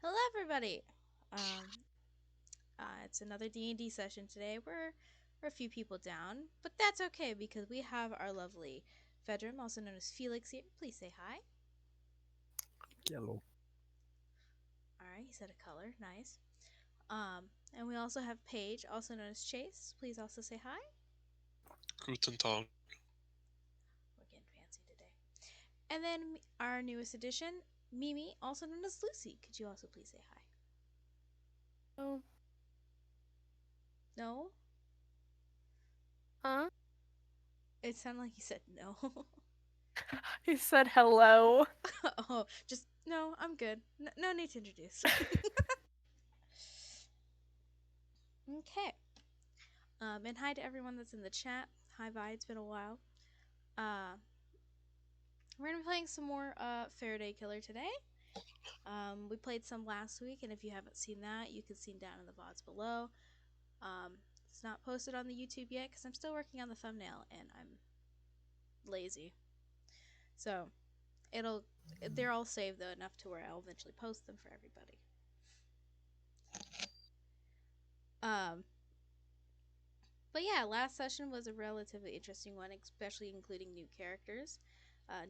Hello, everybody. It's another D&D session today. We're a few people down, but that's okay because we have our lovely Fedram, also known as Felix, here. Please say hi. Yellow. All right, he said a color. Nice. And we also have Paige, also known as Chase. Please also say hi. Guten Tag. We're getting fancy today. And then our newest addition, Mimi, also known as Lucy. Could you also please say hi? Oh, No? huh? It sounded like you said no. He said hello. Oh, just no, I'm good. No need to introduce. Okay. And hi to everyone that's in the chat. Hi, Vi. It's been a while. Uh, we're gonna be playing some more Faraday Killer today. We played some last week, and if you haven't seen that, you can see down in the VODs below. It's not posted on the YouTube yet because I'm still working on the thumbnail and I'm lazy. So it'll they're all saved though enough to where I'll eventually post them for everybody. Um, But yeah, last session was a relatively interesting one, especially including new characters,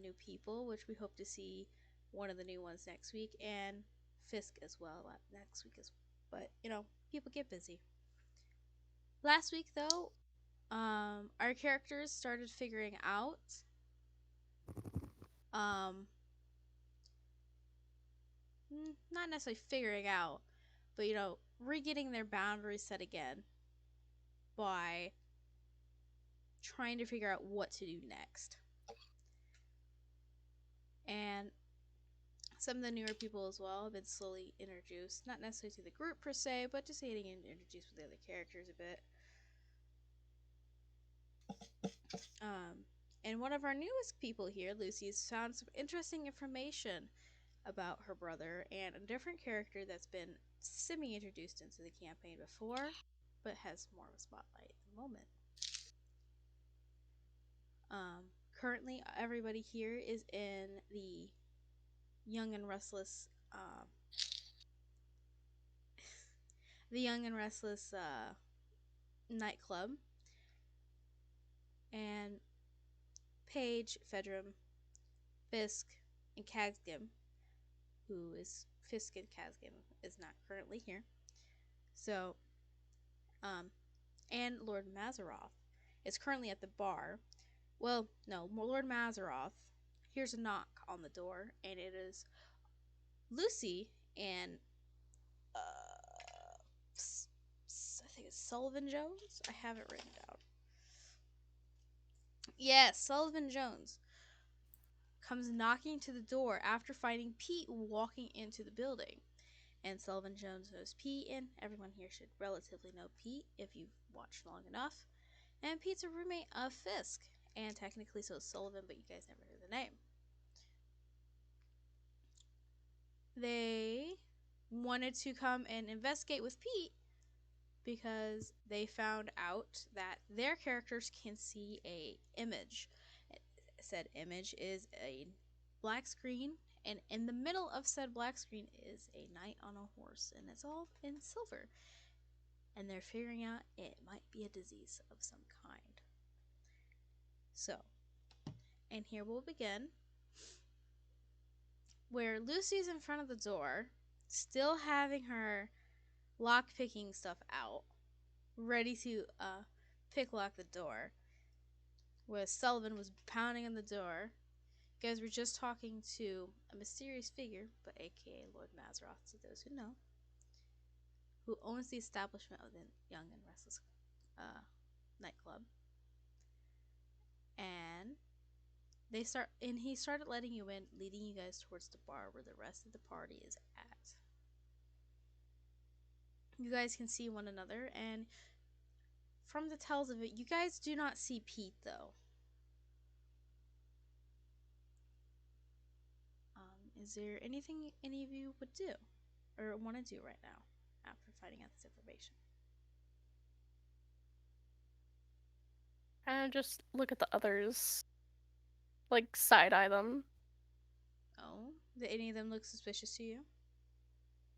new people, which we hope to see one of the new ones next week, and Fisk as well next week as well. But people get busy. Last week though, our characters started figuring out, um, not necessarily figuring out, but re-getting their boundaries set again by trying to figure out what to do next. And some of the newer people as well have been slowly introduced, not necessarily to the group per se, but just getting introduced with the other characters a bit. And one of our newest people here, Lucy's, found some interesting information about her brother and a different character that's been semi-introduced into the campaign before, but has more of a spotlight at the moment. Currently, everybody here is in the Young and Restless, nightclub, and Paige, Fedram, Fisk, and Kazgim, who is Fisk and Kazgim, is not currently here. So, and Lord Mazaroth is currently at the bar. Well, no, Lord Mazaroth hears a knock on the door, and it is Lucy and I think it's Sullivan Jones. I have it written down. Yes, Sullivan Jones comes knocking to the door after finding Pete walking into the building. And Sullivan Jones knows Pete, and everyone here should relatively know Pete if you've watched long enough. And Pete's a roommate of Fisk, and technically so is Sullivan, but you guys never heard the name. They wanted to come and investigate with Pete because they found out that their characters can see a image. Said image is a black screen, and in the middle of said black screen is a knight on a horse, and it's all in silver. And they're figuring out it might be a disease of some kind. So, and here we'll begin, where Lucy's in front of the door, still having her lock picking stuff out, ready to pick lock the door, where Sullivan was pounding on the door. You guys were just talking to a mysterious figure, but aka Lord Mazaroth to those who know, who owns the establishment of the Young and Restless nightclub. And he started letting you in, leading you guys towards the bar where the rest of the party is at. You guys can see one another, and from the tells of it, you guys do not see Pete though. Is there anything any of you would do or want to do right now after finding out this information? And just look at the others. Like, side eye them. Oh, did any of them look suspicious to you?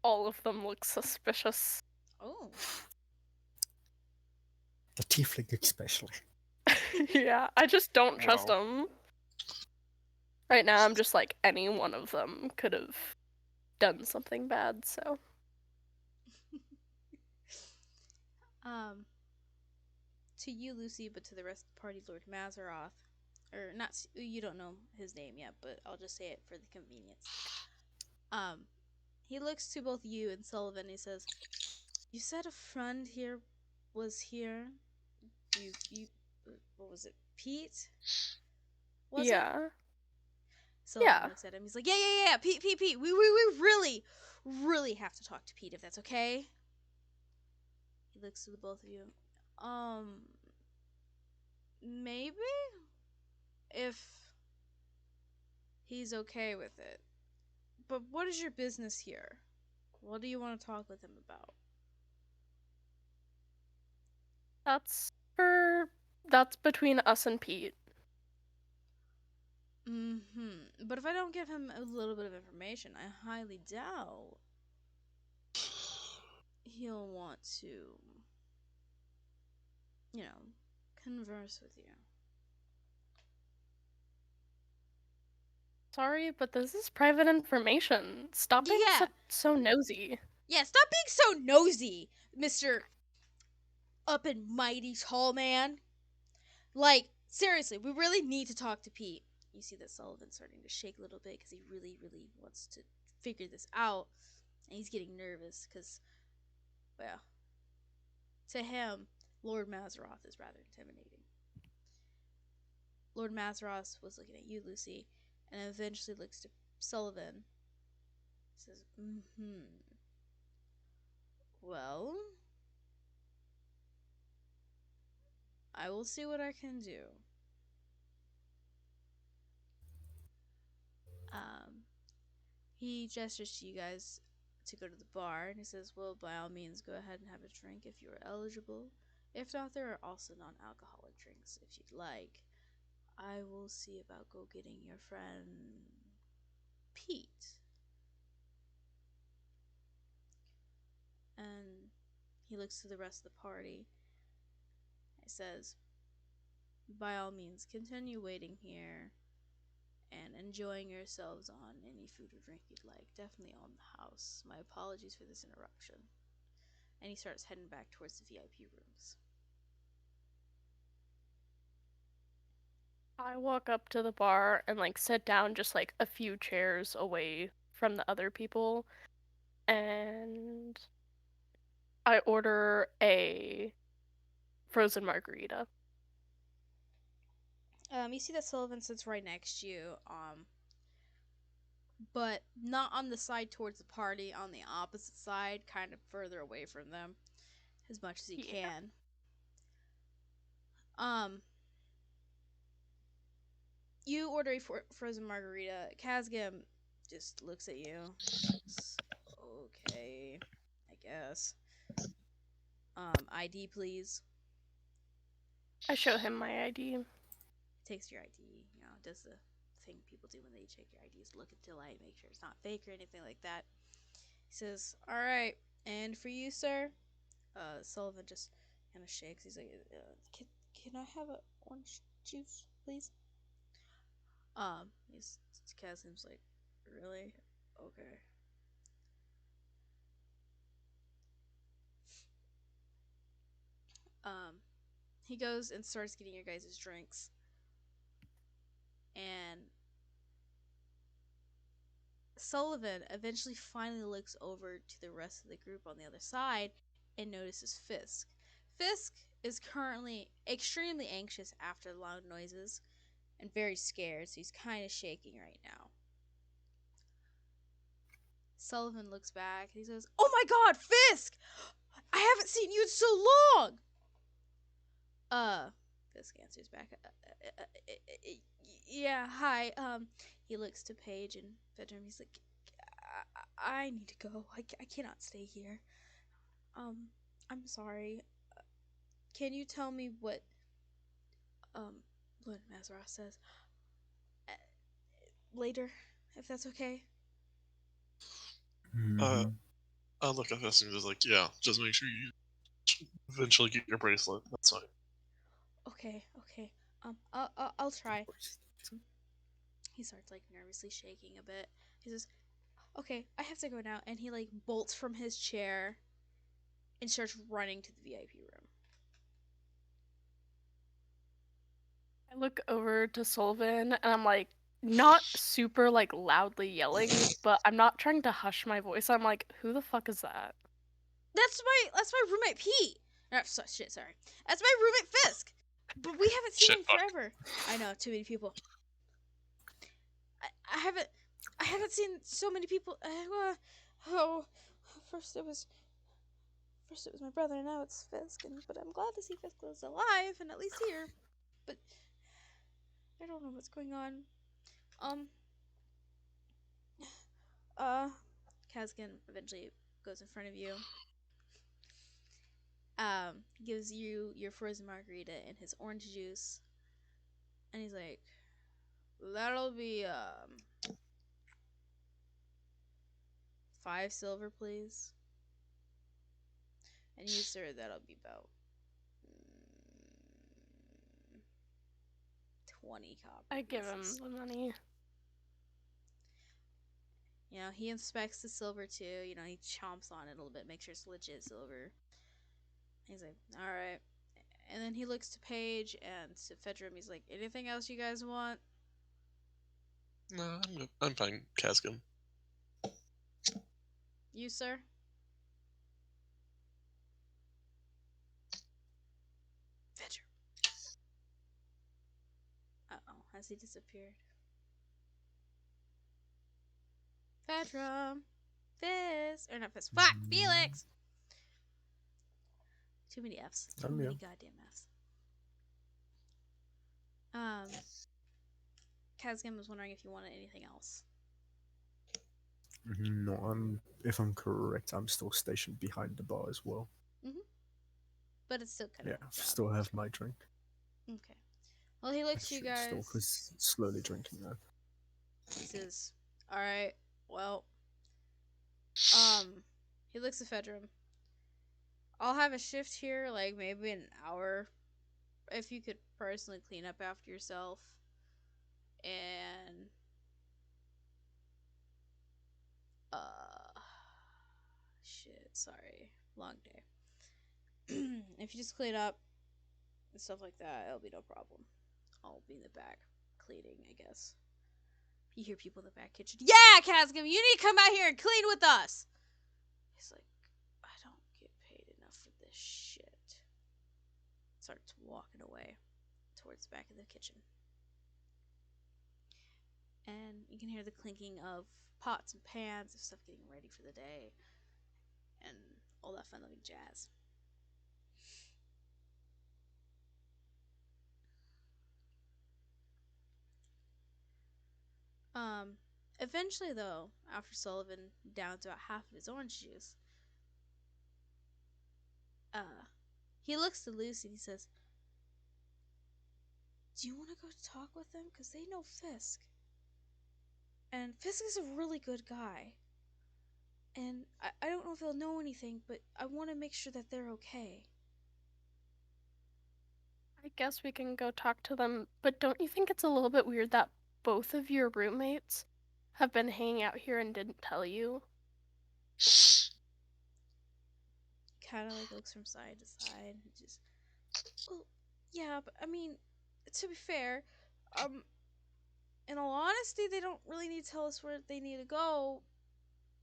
all of them look suspicious. Oh. The tiefling especially. Yeah, I just don't trust Wow. them. Right now, I'm just like, any one of them could have done something bad, so. To you, Lucy, but to the rest of the party, Lord Mazaroth, or not, you don't know his name yet, but I'll just say it for the convenience. He looks to both you and Sullivan. And he says, "You said a friend here was here. You, what was it? Pete? Was it?" Yeah. Sullivan Yeah. looks at him. He's like, "Yeah. Pete. We really have to talk to Pete if that's okay." He looks to the both of you. Maybe if he's okay with it. But what is your business here? What do you want to talk with him about? That's between us and Pete. But if I don't give him a little bit of information, I highly doubt he'll want to, converse with you. Sorry, but this is private information. Stop being Yeah. so nosy. Yeah, stop being so nosy, Mr. Up and Mighty Tall Man. Like, seriously, we really need to talk to Pete. You see that Sullivan's starting to shake a little bit because he really wants to figure this out. And he's getting nervous because, well, to him, Lord Mazaroth is rather intimidating. Lord Mazaroth was looking at you, Lucy, and eventually looks to Sullivan. Says, well, I will see what I can do. He gestures to you guys to go to the bar, and he says, well, by all means, go ahead and have a drink if you are eligible. If not, there are also non-alcoholic drinks if you'd like. I will see about go getting your friend Pete. And he looks to the rest of the party. He says, by all means, continue waiting here and enjoying yourselves on any food or drink you'd like. Definitely on the house. My apologies for this interruption. And he starts heading back towards the VIP rooms. I walk up to the bar and like sit down just like a few chairs away from the other people, and I order a frozen margarita. You see that Sullivan sits right next to you, but not on the side towards the party, on the opposite side, kind of further away from them, as much as he Yeah. can. Um, you order a frozen margarita. Kazgim just looks at you. Says, okay, I guess. ID, please. I show him my ID. Takes your ID. Does the thing people do when they check your IDs, look at the light, make sure it's not fake or anything like that. He says, "All right, and for you, sir." Sullivan just kind of shakes. He's like, "Can I have a orange juice, please?" He's Casim's like, "Really? Okay." Um, he goes and starts getting your guys' drinks, and Sullivan eventually finally looks over to the rest of the group on the other side and notices Fisk. Fisk is currently extremely anxious after the loud noises and very scared, so he's kind of shaking right now. Sullivan looks back and he says, "Oh my god, Fisk! I haven't seen you in so long!" Fisk answers back, yeah, hi. He looks to Paige and bedroom. He's like, I need to go. I cannot stay here. I'm sorry. Can you tell me what, Lord Mazarov says? Later, if that's okay. Uh, I'll look at this and just like, yeah, just make sure you eventually get your bracelet. That's fine. Okay. I'll try. He starts like nervously shaking a bit. He says, "Okay, I have to go now," and he like bolts from his chair and starts running to the VIP room. I look over to Sullivan and I'm like, not super like loudly yelling, but I'm not trying to hush my voice. I'm like, who the fuck is that? That's my roommate Pete. Shit, sorry. That's my roommate Fisk. But we haven't seen Shit, him fuck. forever. I know, too many people. I haven't seen so many people. Oh, first it was my brother, and now it's Fisk. But I'm glad to see Fisk is alive and at least here. But I don't know what's going on. Um, uh, Kazgan eventually goes in front of you. Gives you your frozen margarita and his orange juice, and he's like, "That'll be 5 silver, please." And you, sir, that'll be about 20 copper I give him pieces. the money. You know, he inspects the silver too. You know, he chomps on it a little bit, make sure it's legit silver. He's like, "All right." And then he looks to Paige and to Fedrum. He's like, "Anything else you guys want?" No, I'm good. I'm fine, Caskin. You, sir? Fedrum. Uh-oh, has he disappeared? Fedrum. Fizz. Or not Fizz. Fuck! Felix! Too many F's. Too Yeah. many goddamn F's. Kazgan was wondering if you wanted anything else. No, if I'm correct, I'm still stationed behind the bar as well. But it's still kind Yeah, of a job. still have my drink. Okay. Well, he looks to you Still, guys. because slowly drinking that. He says, "Alright, well, he looks at Fedrum. I'll have a shift here, like maybe an hour. If you could personally clean up after yourself. And, shit, sorry. Long day. If you just clean up and stuff like that, it'll be no problem. I'll be in the back cleaning, I guess." You hear people in the back kitchen. "Yeah, Kazgam, you need to come out here and clean with us." He's like, "I don't get paid enough for this shit." Starts walking away towards the back of the kitchen. And you can hear the clinking of pots and pans of stuff getting ready for the day. And all that fun loving jazz. Eventually though, after Sullivan downs about half of his orange juice, he looks to Lucy and he says, "Do you want to go talk with them? Because they know Fisk. And Fisk is a really good guy. And I don't know if they'll know anything, but I want to make sure that they're okay." I guess we can go talk to them, but don't you think it's a little bit weird that both of your roommates have been hanging out here and didn't tell you? Kind of like looks from side to side. And just, well, yeah, but I mean, to be fair, in all honesty, they don't really need to tell us where they need to go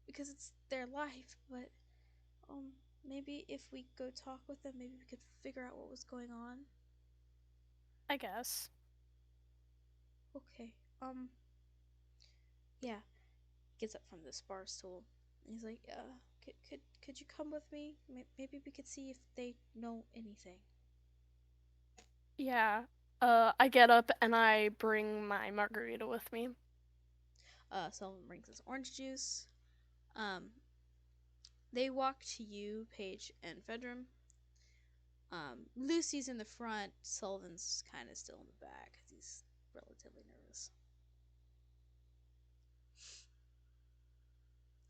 because it's their life. But maybe if we go talk with them, maybe we could figure out what was going on. I guess. Okay. Yeah. Gets up from the bar stool. And he's like, could you come with me? Maybe we could see if they know anything." Yeah. I get up and I bring my margarita with me. Sullivan brings his orange juice. They walk to you, Paige and Fedrum. Lucy's in the front. Sullivan's kind of still in the back because he's relatively nervous.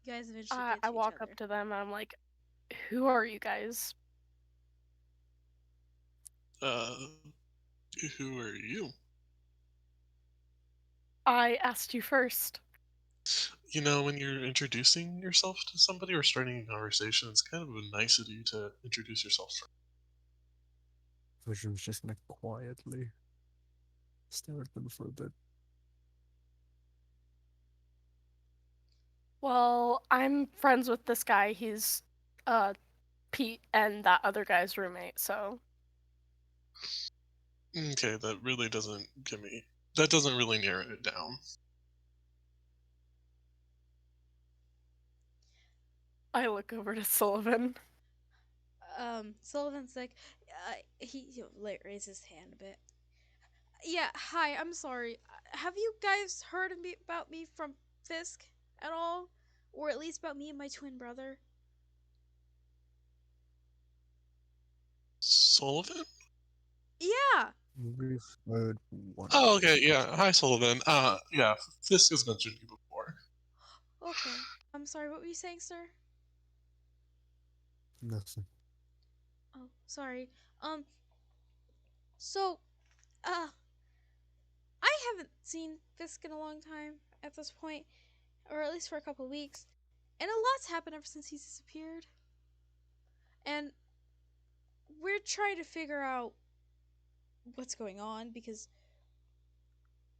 You guys eventually get I to each walk other. up to them and I'm like, "Who are you guys?" Uh, who are you? I asked you first. You know, when you're introducing yourself to somebody or starting a conversation, it's kind of a nicety to introduce yourself first. Vision's just gonna quietly stare at them for a bit. Well, I'm friends with this guy. He's Pete and that other guy's roommate, so Okay, that really doesn't give me. That doesn't really narrow it down. I look over to Sullivan. Sullivan's like, he raises his hand a bit. Yeah, hi, I'm sorry. Have you guys heard about me from Fisk at all? Or at least about me and my twin brother? Sullivan? Yeah! We've heard one or Oh, two okay, things. yeah. Hi, Sullivan. Yeah, Fisk has mentioned you before. Okay. I'm sorry, what were you saying, sir? Nothing. Oh, sorry. Um, so, uh, I haven't seen Fisk in a long time at this point, or at least for a couple weeks, and a lot's happened ever since he's disappeared. And we're trying to figure out what's going on because,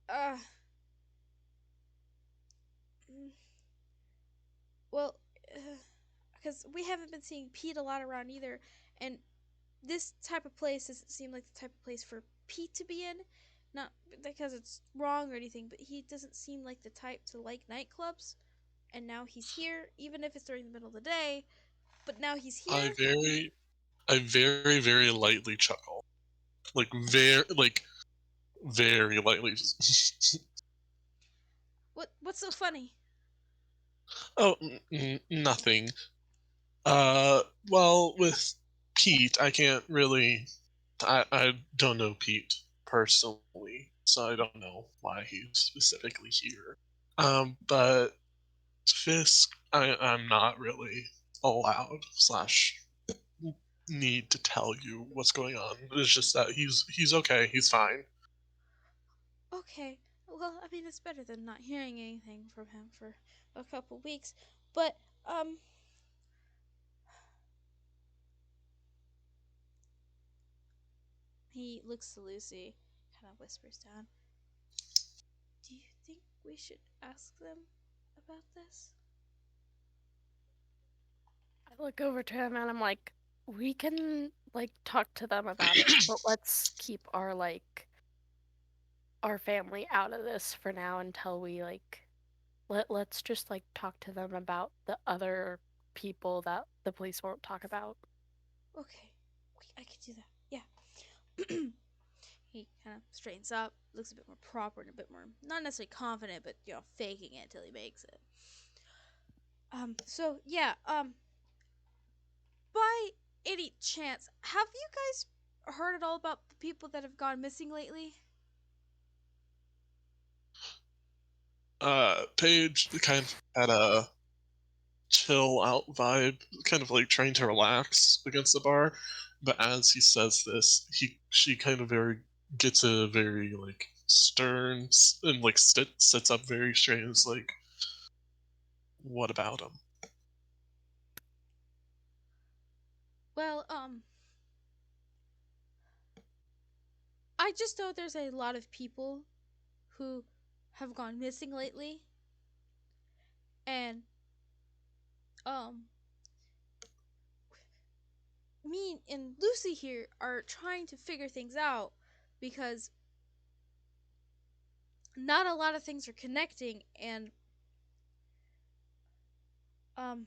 uh, mm, well, because we haven't been seeing Pete a lot around either, and this type of place doesn't seem like the type of place for Pete to be in. Not because it's wrong or anything, but he doesn't seem like the type to like nightclubs. And now he's here, even if it's during the middle of the day. But now he's I here. very, I very, very lightly chuckle, like very lightly. What's so funny? Oh, nothing. Well, with Pete, I can't really. I don't know Pete personally, so I don't know why he's specifically here. But Fisk, I'm not really allowed slash need to tell you what's going on. It's just that he's okay. He's fine. Okay, well, I mean, it's better than not hearing anything from him for a couple weeks. But, he looks to Lucy, kind of whispers down. Do you think we should ask them about this? I look over to him and I'm like, "We can like talk to them about it, but let's keep our family out of this for now until we let's just like talk to them about the other people that the police won't talk about." Okay, I can do that. Yeah. He kind of straightens up, looks a bit more proper and a bit more, not necessarily confident, but, faking it till he makes it. So, yeah, by any chance, have you guys heard at all about the people that have gone missing lately? Paige kind of had a chill out vibe, kind of like trying to relax against the bar. But as he says this, she kind of very gets a very like stern and like sits up very straight and is like, "What about him?" Well, I just know there's a lot of people who have gone missing lately, and, um, me and Lucy here are trying to figure things out because not a lot of things are connecting, and, um,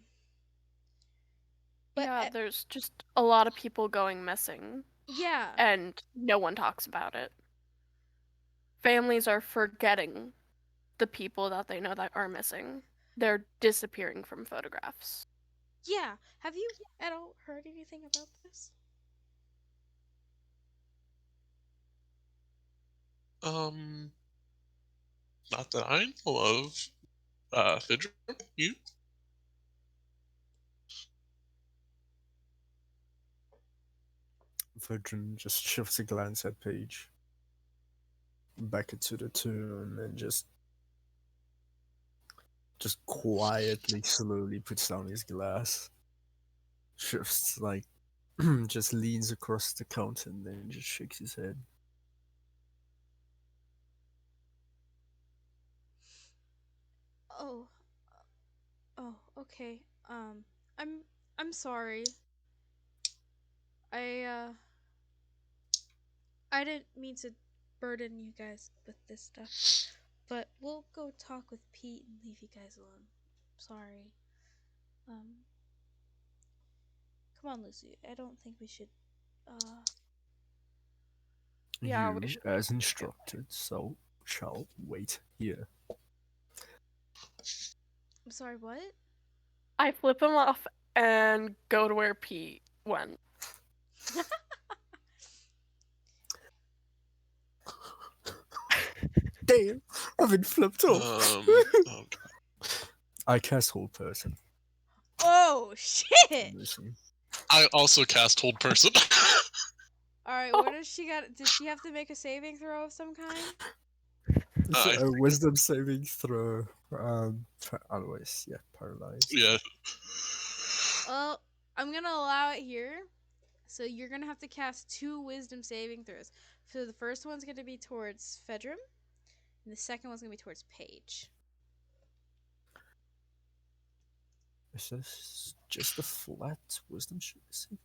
but, Yeah, there's just a lot of people going missing yeah, and no one talks about it. Families are forgetting the people that they know that are missing. They're disappearing from photographs. yeah. Have you at all heard anything about this? Um, Not that I know of. Fidget, you? Virgin just shifts a glance at Paige. Back into the tomb and just quietly, slowly puts down his glass. Just like just leans across the counter and then just shakes his head. Oh, oh, okay. I'm I'm sorry. I I didn't mean to burden you guys with this stuff, but we'll go talk with Pete and leave you guys alone. Sorry. Um, come on, Lucy. I don't think we should. Yeah, we You, should as go. instructed, so shall wait here. I'm sorry. What? I flip him off and go to where Pete went. Damn, I've been flipped off. Oh, I cast Hold Person. Oh shit! Listen. I also cast Hold Person. All right. What does she got? Does she have to make a saving throw of some kind? It's I a wisdom saving throw. Otherwise, yeah, paralyzed. Yeah. Well, I'm gonna allow it here. So you're gonna have to cast 2 wisdom saving throws. So the first one's gonna be towards Fedrum, and the second one's gonna be towards Paige. Is this just a flat wisdom saving?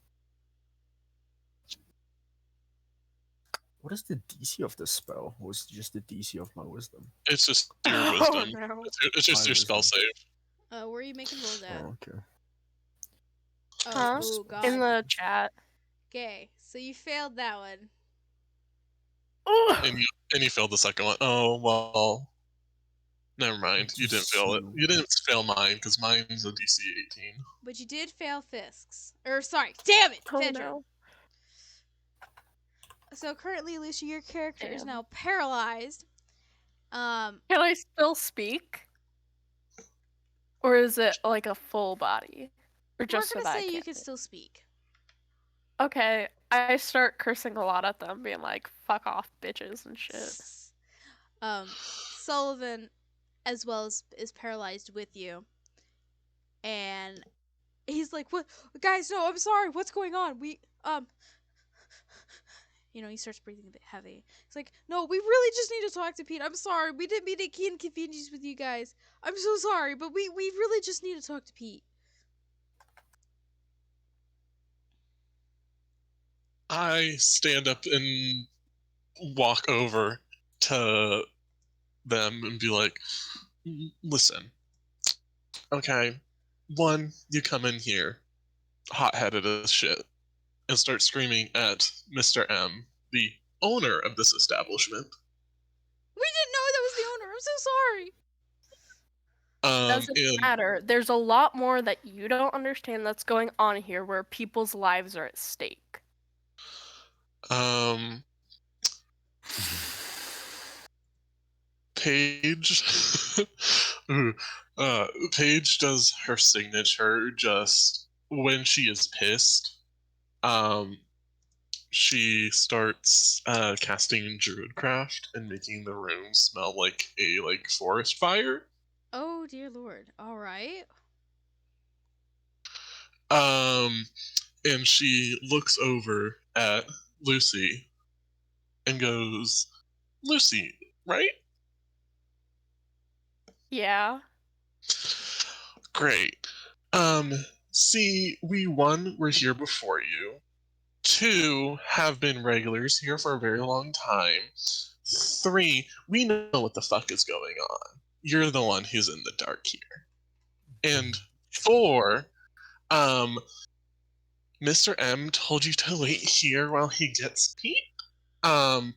What is the DC of this spell? Or is it just the DC of my wisdom? It's just your Oh wisdom. no. It's just My your spell wisdom. save. Where are you making rolls at? Oh, okay. Huh? Oh In god. the chat. Okay, so you failed that one. And you failed the second one. Oh well. Never mind. You didn't fail it. DC. You didn't fail mine because mine's a DC 18. But you did fail Fisk's. Or sorry, damn it, Oh Fedrum. no. So currently, Lucy, your character is Damn. now paralyzed. Can I still speak? Or is it like a full body? Or just we're so gonna that I say you can't can speak? still speak. Okay, I start cursing a lot at them, being like, fuck off, bitches and shit. Sullivan, as well as is paralyzed with you, and he's like, "What, guys? No, I'm sorry. What's going on? He starts breathing a bit heavy. He's like, "No, we really just need to talk to Pete. I'm sorry. We didn't mean to inconvenience with you guys. I'm so sorry, but we really just need to talk to Pete." I stand up and walk over to them and be like, listen, okay, one, you come in here hot-headed as shit and start screaming at Mr. M, the owner of this establishment. We didn't know that was the owner. I'm so sorry. Doesn't matter. There's a lot more that you don't understand that's going on here where people's lives are at stake. Paige Paige does her signature just when she is pissed. She starts casting Druidcraft and making the room smell like a forest fire. Oh dear lord. All right. And she looks over at Lucy and goes, "Lucy, right?" Yeah. Great. See, we one were here before you. Two have been regulars here for a very long time. Three, we know what the fuck is going on. You're the one who's in the dark here. And four, Mr. M told you to wait here while he gets Pete. And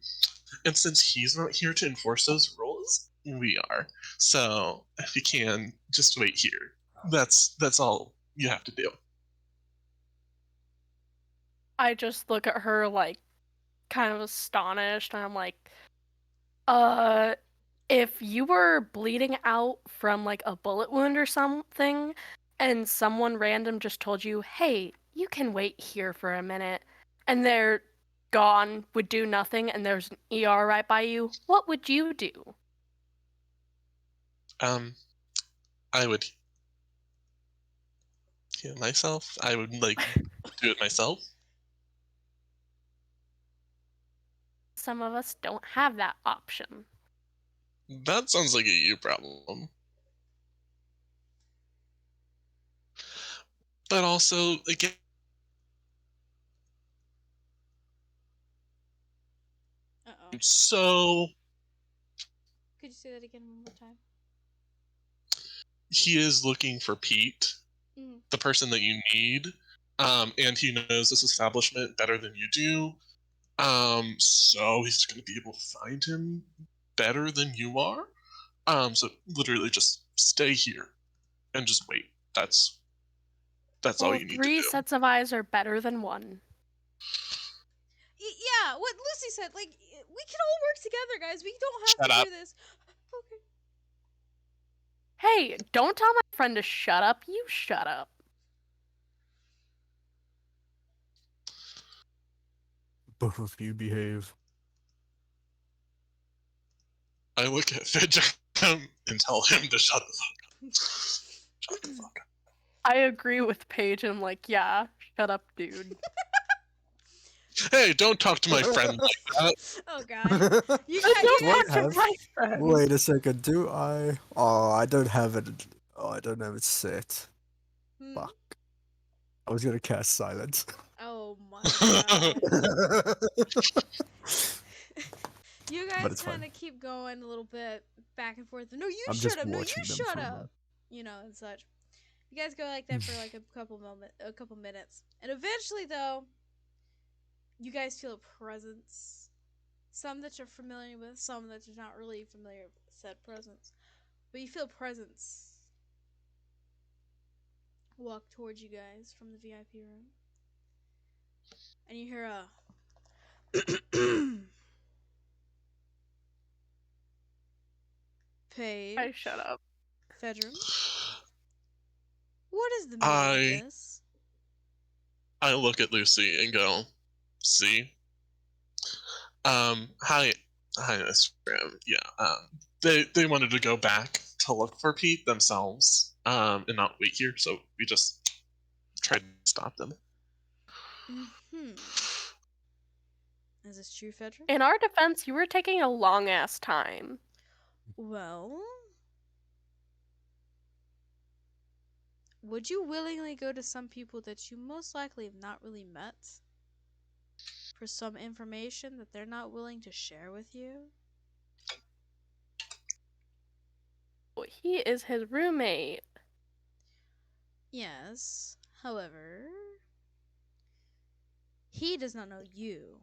since he's not here to enforce those rules, we are. So if you can, just wait here. That's all you have to do. I just look at her like kind of astonished and I'm like, if you were bleeding out from like a bullet wound or something and someone random just told you, "Hey, you can wait here for a minute," and they're gone, would do nothing, and there's an ER right by you, what would you do? I would heal myself. I would do it myself. Some of us don't have that option. That sounds like a you problem. But also, again, Uh-oh. so Could you say that again one more time? he is looking for Pete, the person that you need, and he knows this establishment better than you do. So he's going to be able to find him better than you are. So literally just stay here and just wait. That's all Well, you need to 3 do. sets of eyes are better than 1. Yeah, what Lucy said. Like, we can all work together, guys. We don't have Shut to up. do this. Okay. Hey, don't tell my friend to shut up. You shut up. Both of you behave. I look at Fidget and tell him to shut the fuck up. Shut the fuck up. I agree with Paige, and I'm like, yeah, shut up, dude. Hey, don't talk to my friend like that. Oh god. You Don't Do I guys. talk to have- my friend. Wait a second, do I? Oh, I don't have it. Oh, I don't have it set. Hmm? Fuck. I was gonna cast silence. Oh my god. You But guys it's fine. kind of keep going a little bit back and forth. No, you I'm shut just up. No, you watching them shut from up. You know, and such. You guys go like that for like a couple minutes, and eventually, though, you guys feel a presence. Some that you're familiar with, some that you're not really familiar with said presence, but you feel presence walk towards you guys from the VIP room, and you hear a. Paige. I shut up. Fedrum. What is the meaning of this? I look at Lucy and go, see? Hi, Instagram. Yeah. They wanted to go back to look for Pete themselves, and not wait here, so we just tried to stop them. Is this true, Fedrum? In our defense, you were taking a long ass time. Well, would you willingly go to some people that you most likely have not really met for some information that they're not willing to share with you? Well, he is his roommate. Yes. However, he does not know you.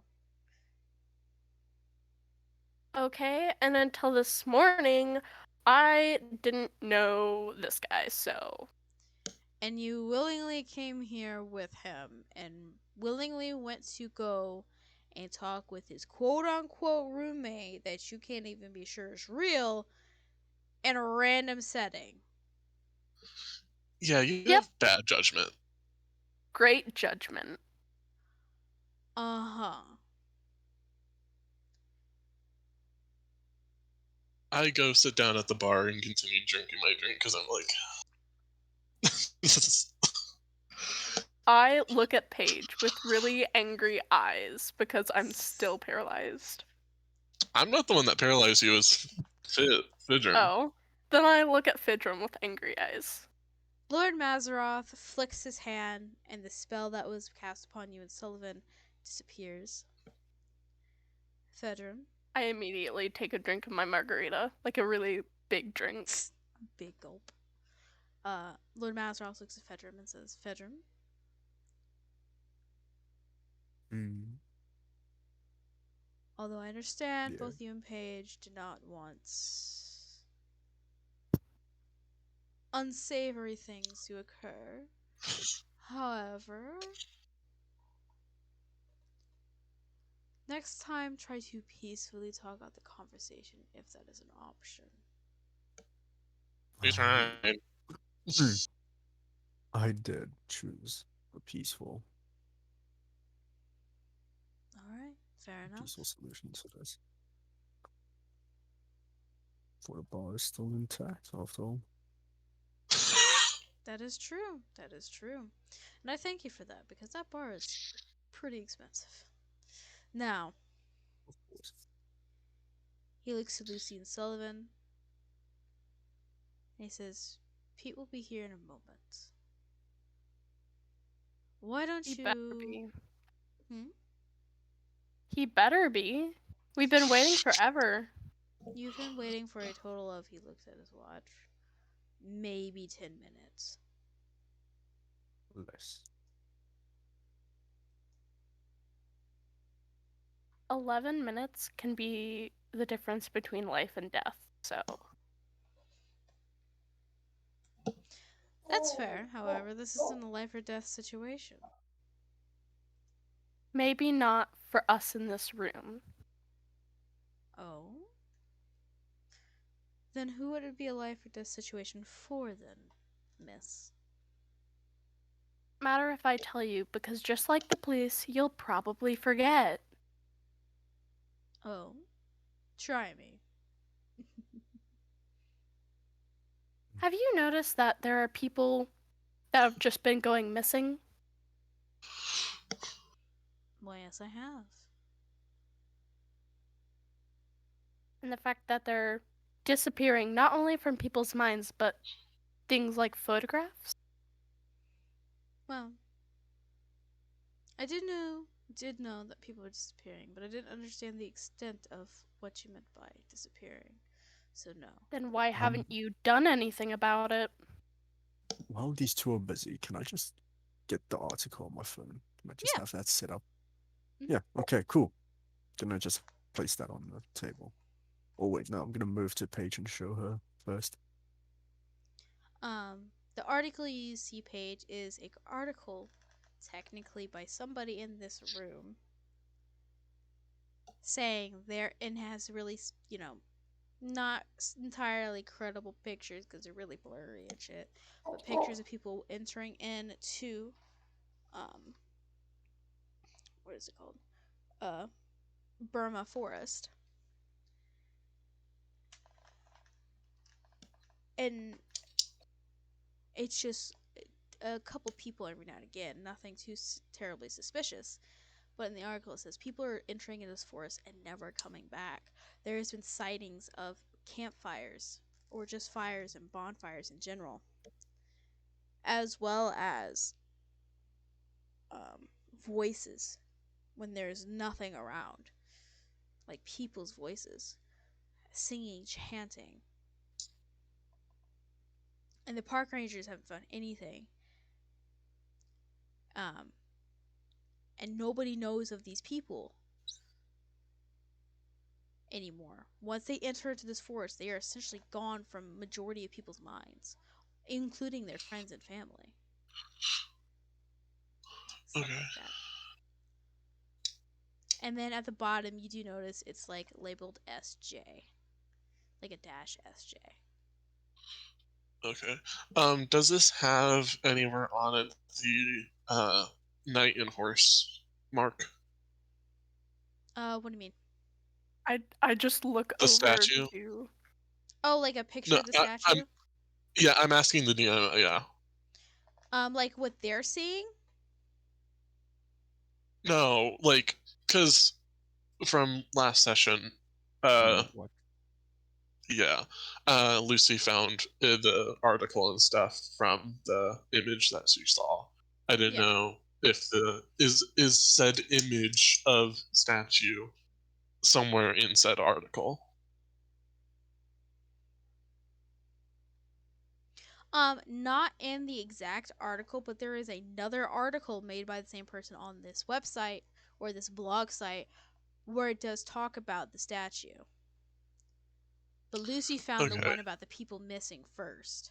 Okay, and until this morning, I didn't know this guy, so. And you willingly came here with him and willingly went to go and talk with his quote unquote roommate that you can't even be sure is real in a random setting. Yeah, you Yep. have bad judgment. Great judgment. Uh-huh. I go sit down at the bar and continue drinking my drink because I'm like, this is... I look at Paige with really angry eyes because I'm still paralyzed. I'm not the one that paralyzed you. It's Fidrum. Oh. Then I look at Fidrum with angry eyes. Lord Mazaroth flicks his hand, and the spell that was cast upon you and Sullivan disappears. Fedrum. I immediately take a drink of my margarita, like a really big drink. Big gulp. Lord Mazaroth looks at Fedrum and says, Fedrum, although I understand Yeah. both you and Paige do not want unsavory things to occur. However, next time try to peacefully talk out the conversation if that is an option. We tried. I did choose a peaceful. Alright. Fair enough. Peaceful solution to this. For the bar is still intact after all. That is true. That is true. And I thank you for that because that bar is pretty expensive. Now, Of course. he looks to Lucy and Sullivan and he says, Pete will be here in a moment. Why don't He better you. be. Hmm? He better be. We've been waiting forever. You've been waiting for a total of, he looks at his watch, maybe 10 minutes. Less. 11 minutes can be the difference between life and death, so. That's fair. However, this isn't a life or death situation. Maybe not for us in this room. Oh? Then who would it be a life or death situation for then, miss? Matter if I tell you, because just like the police, you'll probably forget. Oh? Try me. Have you noticed that there are people that have just been going missing? Well, yes, I have. And the fact that they're disappearing not only from people's minds, but things like photographs? Well, I did know that people were disappearing, but I didn't understand the extent of what you meant by disappearing. So no. Then why haven't you done anything about it? While these two are busy, can I just get the article on my phone? Can I just Yeah. have that set up? Mhm. Yeah, okay, cool. Then I just place that on the table. Oh wait, no, I'm gonna move to Paige and show her first. The article you see, Paige, is an article technically by somebody in this room saying there and has really, not entirely credible pictures because they're really blurry and shit, but pictures of people entering into, what is it called? Burma forest. And it's just a couple people every now and again, nothing too terribly suspicious. But in the article, it says people are entering into this forest and never coming back. There has been sightings of campfires or just fires and bonfires in general, as well as voices when there's nothing around, like people's voices, singing, chanting. And the park rangers haven't found anything. And nobody knows of these people anymore. Once they enter into this forest, they are essentially gone from majority of people's minds, including their friends and family. Stuff Okay. like that. And then at the bottom, you do notice it's like labeled SJ, like a dash SJ. Okay. Does this have anywhere on it the knight and horse mark? What do you mean? I just look The over statue? to. Oh, like a picture No, of the I'm statue? yeah, I'm asking the DM. Yeah. Like what they're seeing? No, like, cause from last session, What? yeah, Lucy found the article and stuff from the image that she saw. I didn't Yeah. know if the is said image of statue somewhere in said article. Not in the exact article, but there is another article made by the same person on this website or this blog site where it does talk about the statue. But Lucy found the Okay. one about the people missing first.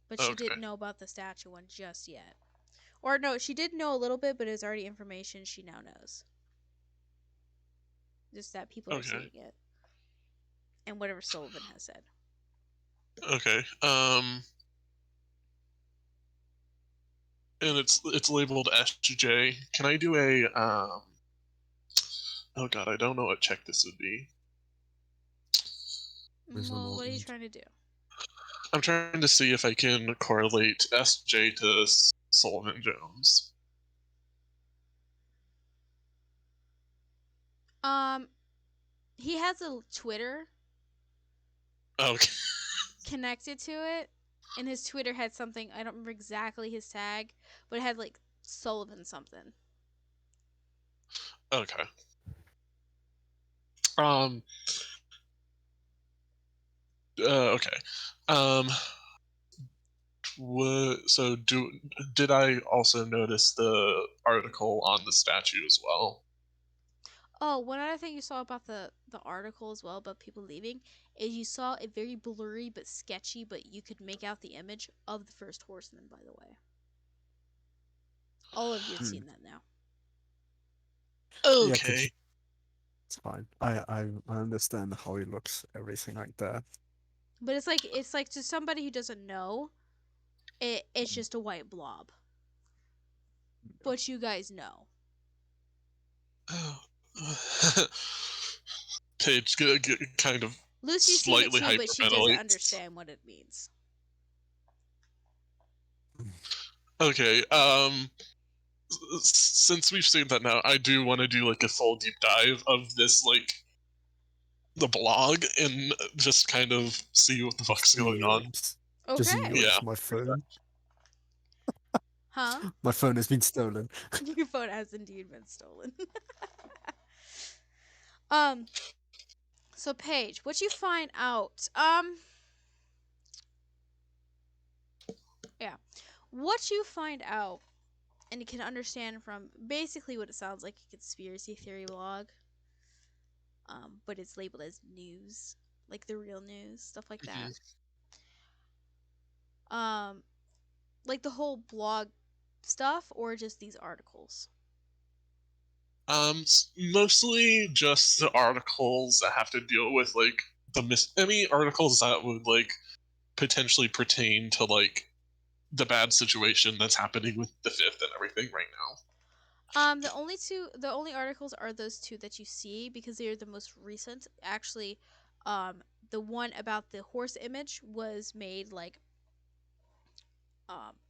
But she Okay. didn't know about the statue one just yet. Or no, she did know a little bit, but it's already information she now knows. Just that people are Okay. seeing it. And whatever Sullivan has said. Okay. and it's labeled SJ. Can I do a Oh god, I don't know what check this would be. There's Well, what are you an trying to do? I'm trying to see if I can correlate SJ to Sullivan Jones. He has a Twitter Okay. connected to it, and his Twitter had something. I don't remember exactly his tag, but it had like Sullivan something. Okay. Um. Okay. Um. So did I also notice the article on the statue as well? Oh, one other thing you saw about the article as well about people leaving is you saw a very blurry but sketchy, but you could make out the image of the first horseman. By the way, all of you had seen that now. Yeah, could you? Okay. It's fine. I understand how he looks, everything like that. But it's like to somebody who doesn't know, it's just a white blob. But you guys know. Oh. Paige kind of Lucy's seen it slightly too, but she doesn't hyperventilates. understand what it means. Okay. Since we've seen that now, I do want to do like a full deep dive of this, like the blog, and just kind of see what the fuck's See going on. yours. Just see Okay. Yeah. yours. My phone. Huh? My phone has been stolen. Your phone has indeed been stolen. um. So Paige, what you find out? Yeah. What you find out, and you can understand from basically what it sounds like a conspiracy theory blog. But it's labeled as news, like the real news, stuff like that. Mhm. Um, like the whole blog stuff, or just these articles. Mostly just the articles that have to deal with like any articles that would like potentially pertain to like the bad situation that's happening with the fifth and everything right now. The only articles are those two that you see because they are the most recent. Actually, the one about the horse image was made like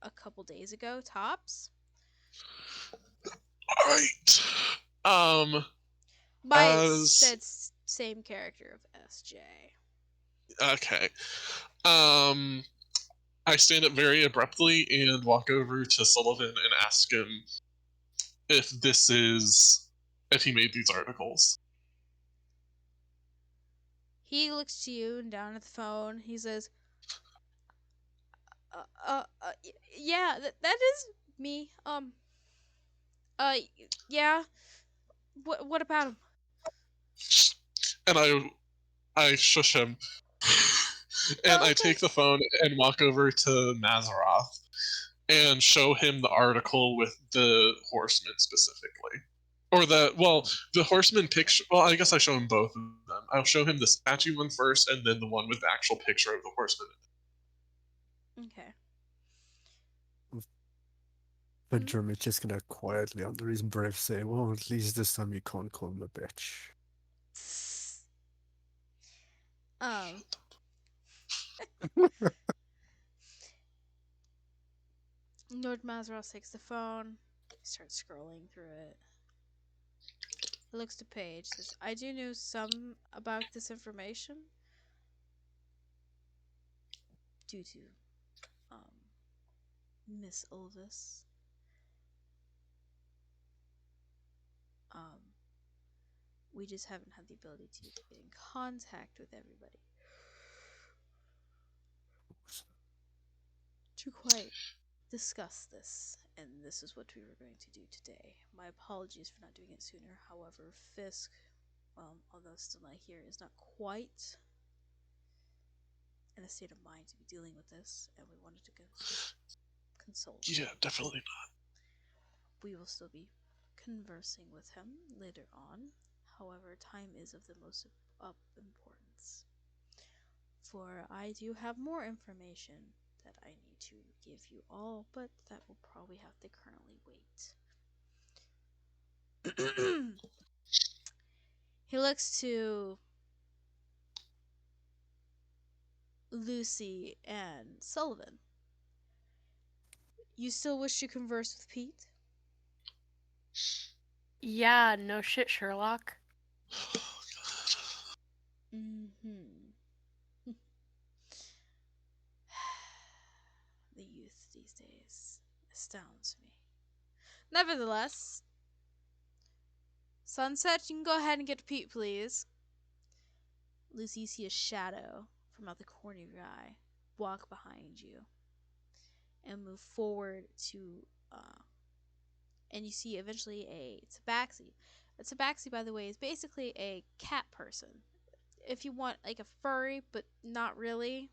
a couple days ago tops All right. Um, by as that same character of SJ. okay. Um, I stand up very abruptly and walk over to Sullivan and ask him if if he made these articles. He looks to you and down at the phone. He says, yeah, that is me. Uh, yeah. What about him? And I shush him. And Oh, I okay. take the phone and walk over to Mazaroth and show him the article with the horseman specifically. Or the horseman picture. Well, I guess I show him both of them. I'll show him the statue one first, and then the one with the actual picture of the horseman. Okay. Benjamin is just gonna quietly, under his breath, say, "Well, at least this time you can't call him a bitch." Um, Lord Mazros takes the phone. He starts scrolling through it. He looks to Paige. Says, "I do know some about this information due to um Miss Ulvis. Um, we just haven't had the ability to get in contact with everybody to quite discuss this, and this is what we were going to do today. My apologies for not doing it sooner. However, Fisk, although still not here, is not quite in a state of mind to be dealing with this, and we wanted to consult. Yeah, definitely not. We will still be conversing with him later on. However, time is of the most importance. For I do have more information that I need to give you all, but that will probably have to currently wait. He looks to Lucy and Sullivan. You still wish to converse with Pete? Yeah, no shit, Sherlock. Mm-hmm. The youth these days astounds me. Nevertheless, Sunset, you can go ahead and get to Pete, please. Lucy, you see a shadow from out the corner of your eye walk behind you and move forward to, and you see eventually a tabaxi. A tabaxi, by the way, is basically a cat person. If you want like a furry, but not really.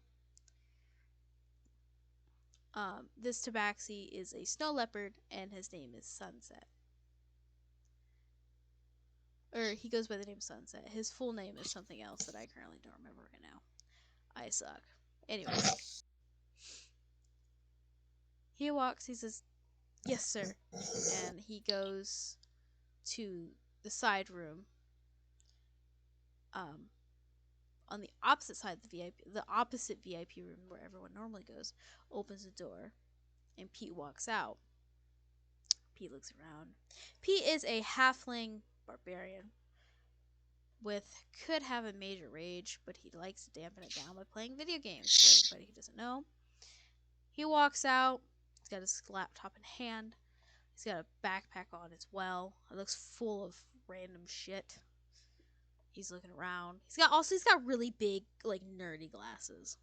This tabaxi is a snow leopard, and his name is Sunset. Or he goes by the name Sunset. His full name is something else that I currently don't remember right now. I suck. Anyways. He walks, he says, "Yes, sir." And he goes to the side room. On the opposite side of the opposite VIP room where everyone normally goes, opens the door, and Pete walks out. Pete looks around. Pete is a halfling barbarian could have a major rage, but he likes to dampen it down by playing video games. For everybody who doesn't know, he walks out. He's got his laptop in hand. He's got a backpack on as well. It looks full of random shit. He's looking around. He's got really big, like, nerdy glasses,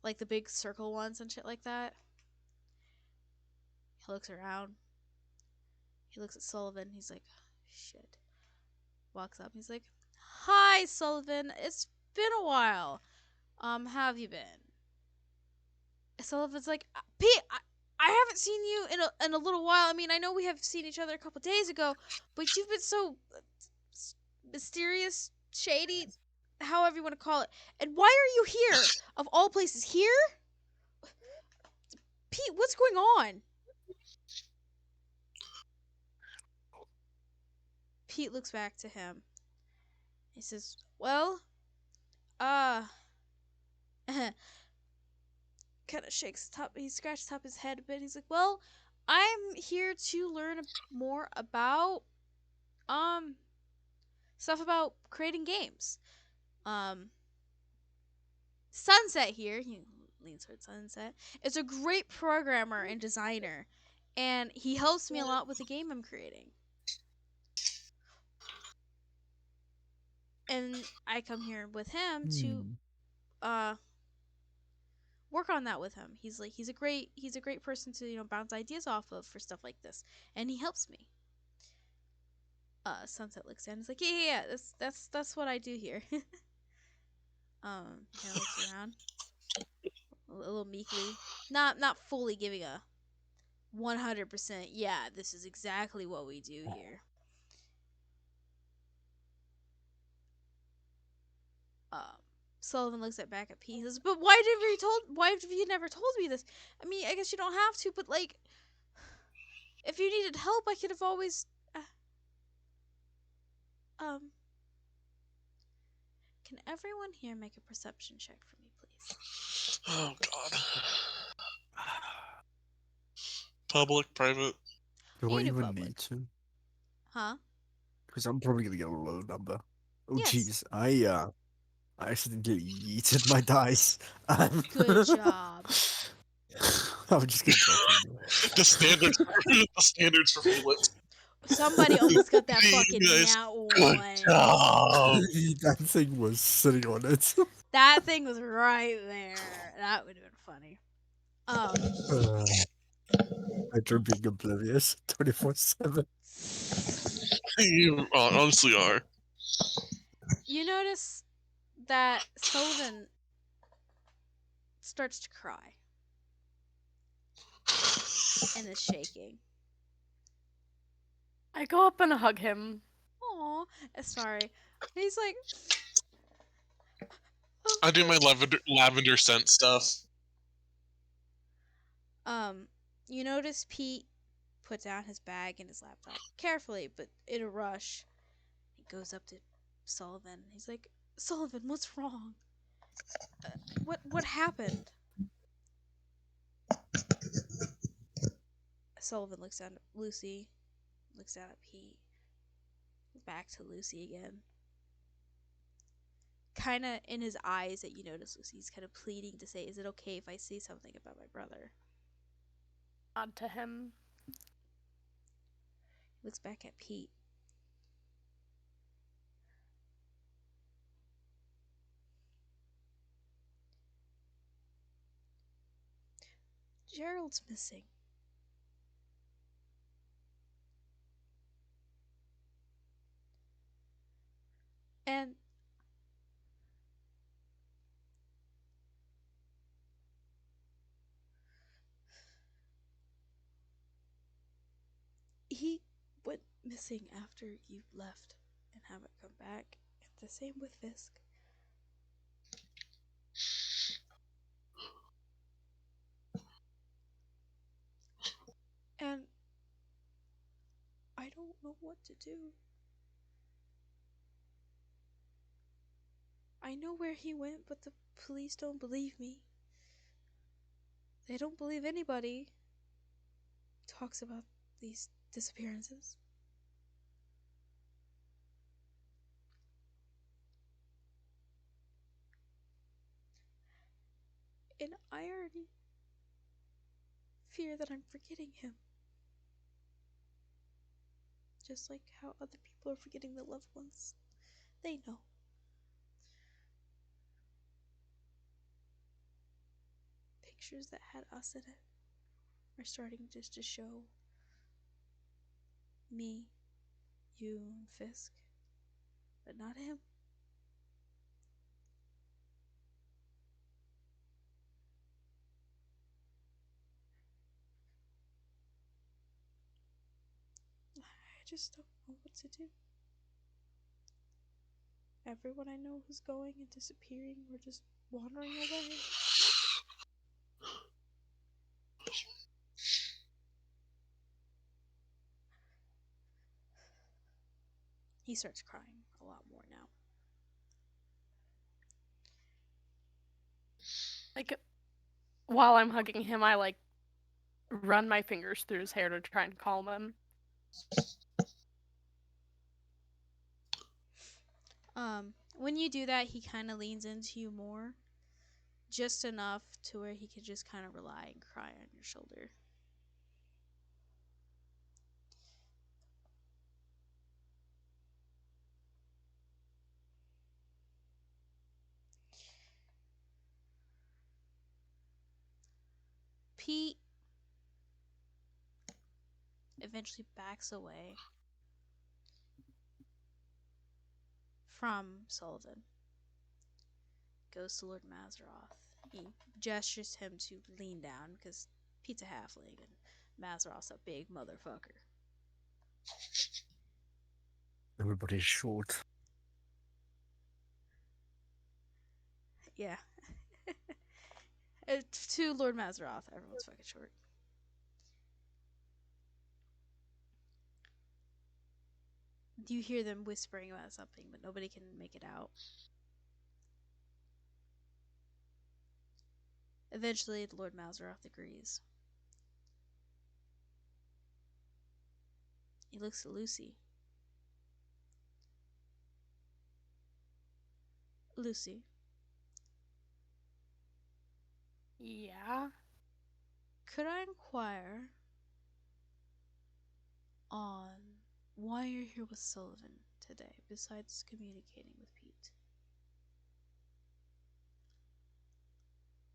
like the big circle ones and shit like that. He looks around. He looks at Sullivan. He's like, shit. Walks up. He's like, "Hi, Sullivan. It's been a while. How have you been?" Sullivan's like, "Pete, I haven't seen you in a little while. I mean, I know we have seen each other a couple days ago, but you've been so mysterious, shady, however you want to call it. And why are you here? Of all places, here? Pete, what's going on?" Pete looks back to him. He says, "Well, kind of shakes the top. He scratches the top of his head a bit. He's like, "Well, I'm here to learn more about stuff about creating games. Sunset here," he leans towards Sunset, "is a great programmer and designer, and he helps me a lot with the game I'm creating. And I come here with him to work on that with him. He's a great person to bounce ideas off of for stuff like this, and he helps me." Sunset looks down and is like, "Yeah, that's what I do here." Kind of looks around a little meekly, not fully giving a 100%. "Yeah, this is exactly what we do here." Sullivan looks back at Pete. He says, "But why have you never told me this? I mean, I guess you don't have to, but like, if you needed help, I could have always Can everyone here make a perception check for me, please?" Oh God. Public, private. Do I You do even public. need to? Huh? Because I'm probably gonna get a low number. Oh Yes. jeez, I accidentally yeeted my dice. Good job. I'm just gonna drop it anyway. The standards for bullets. Somebody almost got that You fucking guys, nat good one. job. That thing was sitting on it. That thing was right there. That would have been funny. I try being oblivious 24/7. You honestly are. You notice that Sullivan starts to cry and is shaking. I go up and hug him. Aw, sorry. He's like, I do my lavender scent stuff. You notice Pete put down his bag and his laptop carefully, but in a rush. He goes up to Sullivan. He's like, "Sullivan, what's wrong? What happened?" Sullivan looks down at Lucy, looks down at Pete, back to Lucy again. Kind of in his eyes that you notice Lucy's kind of pleading to say, "Is it okay if I say something about my brother?" Nod to him. Looks back at Pete. Gerald's missing. And he went missing after you left and haven't come back. And the same with Fisk. And I don't know what to do. I know where he went, but the police don't believe me. They don't believe anybody talks about these disappearances. And I already fear that I'm forgetting him. Just like how other people are forgetting their loved ones. They know. Pictures that had us in it are starting just to show me, you, and Fisk, but not him. I just don't know what to do. Everyone I know who's going and disappearing or just wandering away. He starts crying a lot more now. Like, while I'm hugging him, I, like, run my fingers through his hair to try and calm him. When you do that, he kind of leans into you more. Just enough to where he can just kind of rely and cry on your shoulder. Pete eventually backs away from Sullivan. Goes to Lord Mazaroth. He gestures him to lean down because Pete's a halfling and Mazaroth's a big motherfucker. Everybody's short. Yeah. To Lord Mazaroth, everyone's fucking short. You hear them whispering about something, but nobody can make it out. Eventually, the Lord Mazaroth agrees. He looks at Lucy. Lucy, Yeah? could I inquire on why you're here with Sullivan today, besides communicating with Pete?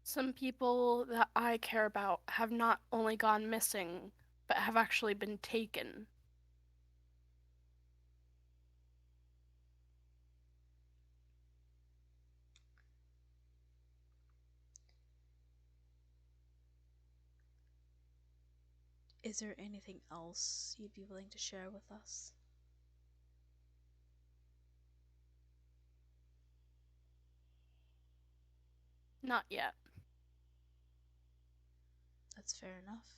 Some people that I care about have not only gone missing, but have actually been taken. Is there anything else you'd be willing to share with us? Not yet. That's fair enough.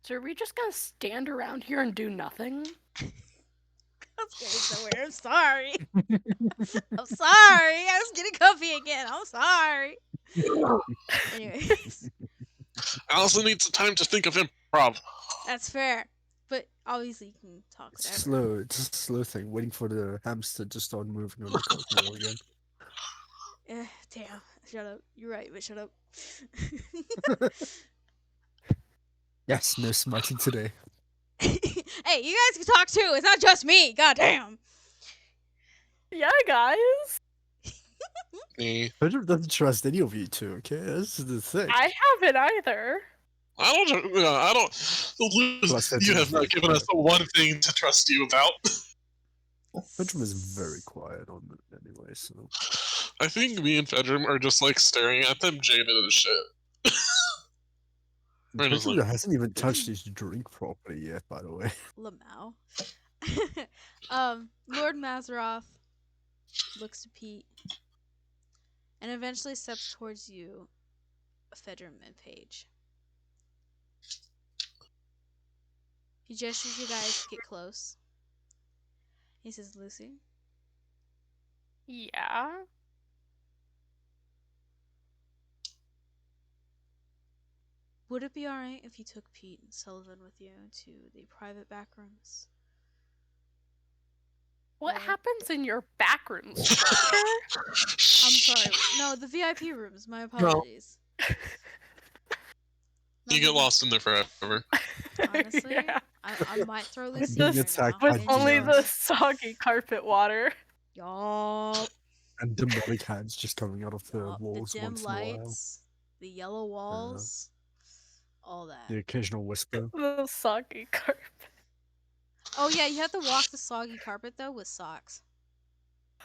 So are we just gonna stand around here and do nothing? That's getting somewhere. I'm sorry. I'm sorry. I was getting comfy again. I'm sorry. Anyways, I also need some time to think of improv. that's fair. But obviously, you can talk It's whatever. slow. It's a slow thing, waiting for the hamster to start moving on the coat wall again. Damn. Shut up. You're right, but shut up. Yes, no smiting today. Hey, you guys can talk too. It's not just me. God damn. Yeah, guys. Me. Pedro doesn't trust any of you two, okay? This is the thing. I haven't either. I don't. Plus, that's You have not nothing. given us the one thing to trust you about. Fedrum is very quiet on it anyway, so. I think me and Fedrum are just like staring at them, jaded as shit. We're just Fedrum like, hasn't even touched his drink properly yet, by the way. Lamau. Lord Mazeroth looks to Pete and eventually steps towards you, Fedrum and Paige. He gestures you guys to get close. He says, Lucy, Yeah. would it be alright if you took Pete and Sullivan with you to the private back rooms? What Or- happens in your back rooms, Doctor? I'm sorry. No, the VIP rooms. My apologies. you get lost in there forever. Honestly, Yeah. I might throw Lucy Being in there attacked now. by With only demons. the soggy carpet water. Y'all. And demonic hands just coming out of the The walls dim once in a while. lights, the yellow walls, all that. The occasional whisper. The soggy carpet. Oh yeah, you have to walk the soggy carpet though with socks.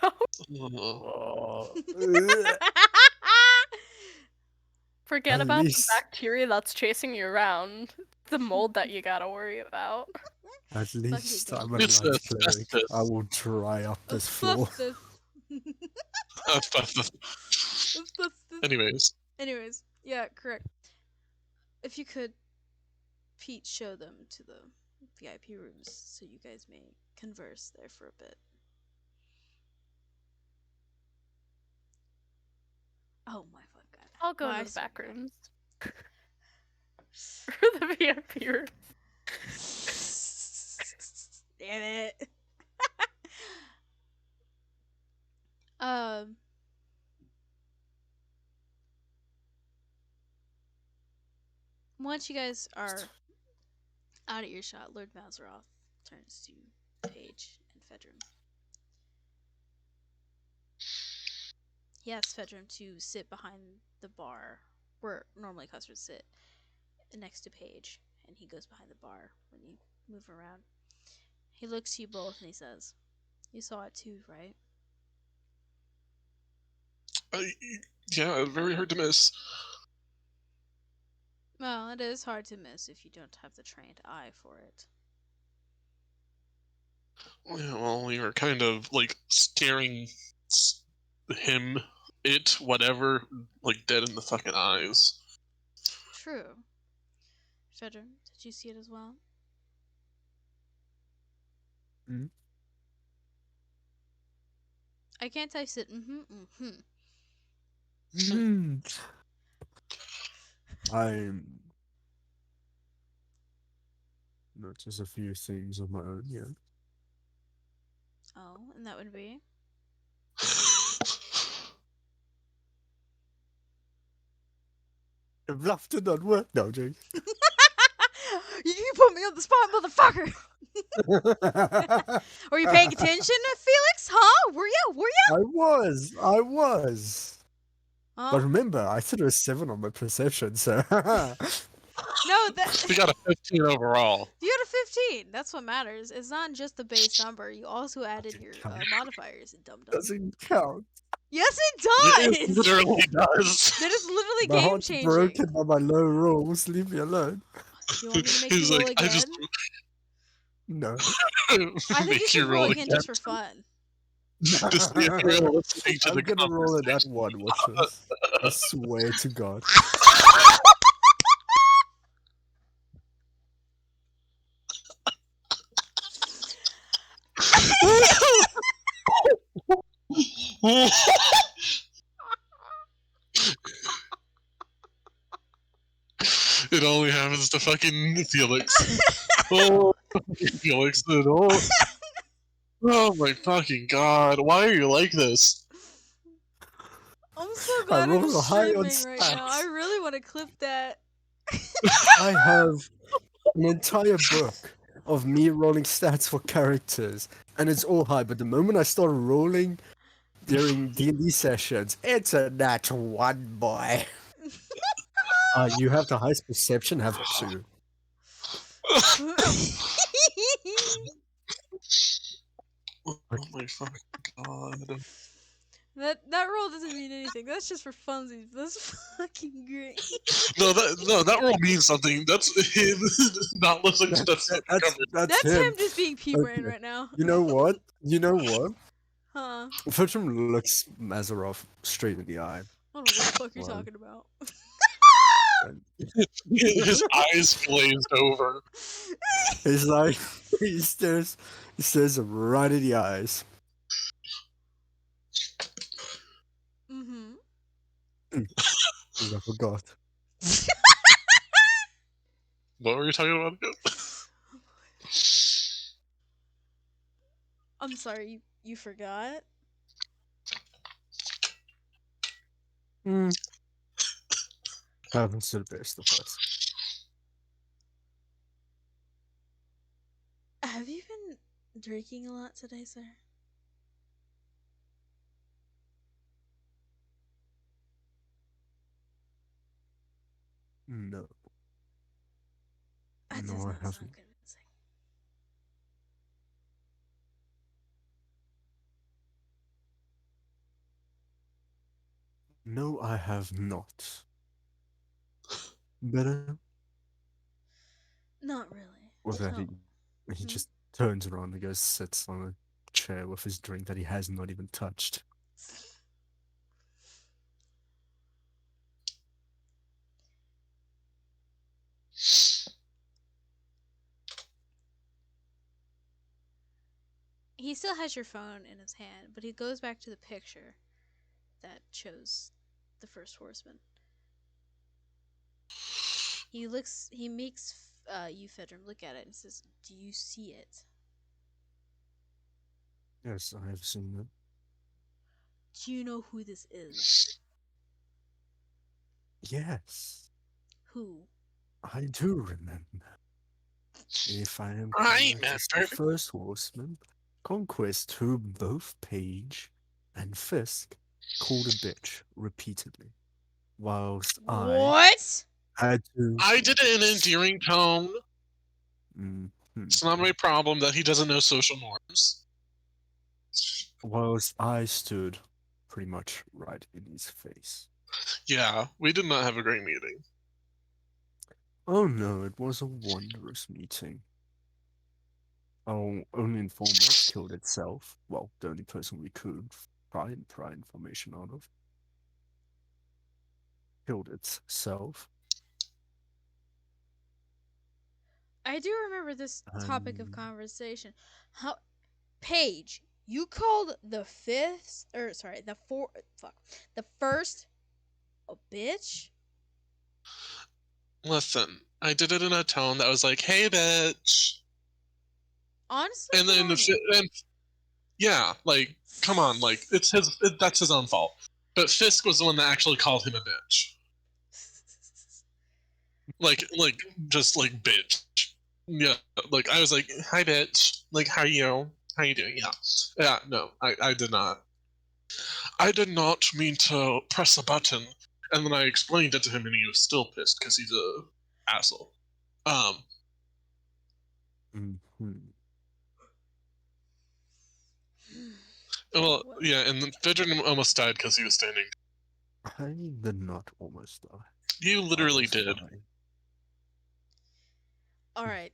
Oh. Forget At about least- the bacteria that's chasing you around. The mold that you gotta worry about. At least Fucking I'm a It's light a cleric. festive. I will dry up this floor. Anyways, Yeah, correct. If you could, Pete, show them to the VIP rooms so you guys may converse there for a bit. Oh my fuck god. I'll go Why, to the back swear to rooms. For the VIP room. Damn it. um. Once you guys are out of earshot, Lord Mazeroth turns to Paige and Fedrum. He asks Fedrum to sit behind the bar where normally customers sit, next to Paige, and he goes behind the bar when you move around. He looks to you both and he says, "You saw it too, right?" yeah, very hard to miss. Well, it is hard to miss if you don't have the trained eye for it. Yeah, well, we were kind of like staring him, it, whatever, like dead in the fucking eyes. True. Fedrum, did you see it as well? Hmm? I can't tell you said mm-hmm. I'm notice a few things on my own, yeah. Oh, and that would be? The bluff did not work. No, Jake. You put me on the spot, motherfucker! Were you paying attention, Felix? Huh? Were you? I was. Huh? But remember, I threw a 7 on my perception, so. No, that We got a 15 overall. you got a 15. That's what matters. It's not just the base number. You also added your modifiers, dum dum. Doesn't count. Yes, it It does. literally does. That is literally My game heart's changing. broken by my low rolls. Leave me alone. You want me to make He's you roll like, again? No. I think you Make should roll roll again just for fun. to see if you're listening to I'm the gonna roll it at conversation. one. Watch this. I swear to God. It only happens to fucking Felix. Oh, Felix, dude. Oh my fucking god. Why are you like this? I'm so I glad I'm rolled a high on streaming right now. I stats. really want to clip that. I have an entire book of me rolling stats for characters, and it's all high. But the moment I start rolling during D&D sessions, it's a natural one, boy. You have the highest perception, have 2. Oh my fucking god. that roll doesn't mean anything. That's just for funsies. That's fucking great. No, that role means something. That's him not listening to the fucking conversation. That's That's him. him just being P-brain Okay. right now. You know what? You know what? Huh? Bertram looks Mazarov straight in the eye. I don't know what the fuck you're Wow. talking about. His eyes glazed over. He's like, he stares him right in the eyes. Mm-hmm. I forgot. What were you talking about again? I'm sorry, you forgot? Happens to the best of us. Have you been drinking a lot today, sir? No. That No, does I not sound haven't. convincing. No, I have not. Better? Not really. Or that No. he just turns around and goes sits on a chair with his drink that he has not even touched. He still has your phone in his hand, but he goes back to the picture that shows the first horseman. He makes you, Fedram, look at it and says, "Do you see it? Yes, I have seen it. Do you know who this is? Yes, Who?" I do remember. If I am I correct, it's the remember. first horseman, Conquest, who both Page and Fisk called a bitch repeatedly, whilst I What? had to. I did it in an endearing tone. It's not my problem that he doesn't know social norms. Whilst I stood pretty much right in his face. Yeah, we did not have a great meeting. Oh no, it was a wondrous meeting. Our only informant killed itself. Well, the only person we could pry information out of. Killed itself. I do remember this topic of conversation. How, Paige, you called the first a bitch? Listen, I did it in a tone that was like, "Hey, bitch," Honestly, and good then on you. yeah, like, come on, like, that's his own fault. But Fisk was the one that actually called him a bitch. Like, just like bitch. Yeah, like I was like, "Hi, bitch. Like, how are you? How you doing?" Yeah. No, I did not. I did not mean to press a button, and then I explained it to him, and he was still pissed because he's a asshole. Well, yeah, and then Fidrin almost died because he was standing. I did not almost die. You literally did. All right.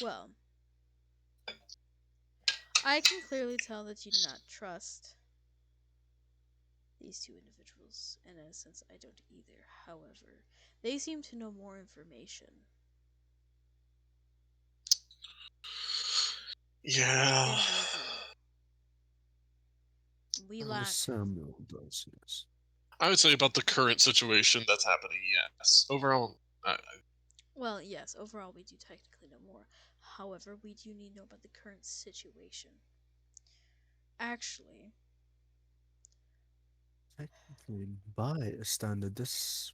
Well, I can clearly tell that you do not trust these two individuals, and in a sense, I don't either. However, they seem to know more information Yeah. than we do. We lack. Samuel does, yes. I would say about the current situation that's happening, yes. Overall, Well, yes, overall, we do technically know more. However, we do need to know about the current situation. Actually, Technically, by a standard, this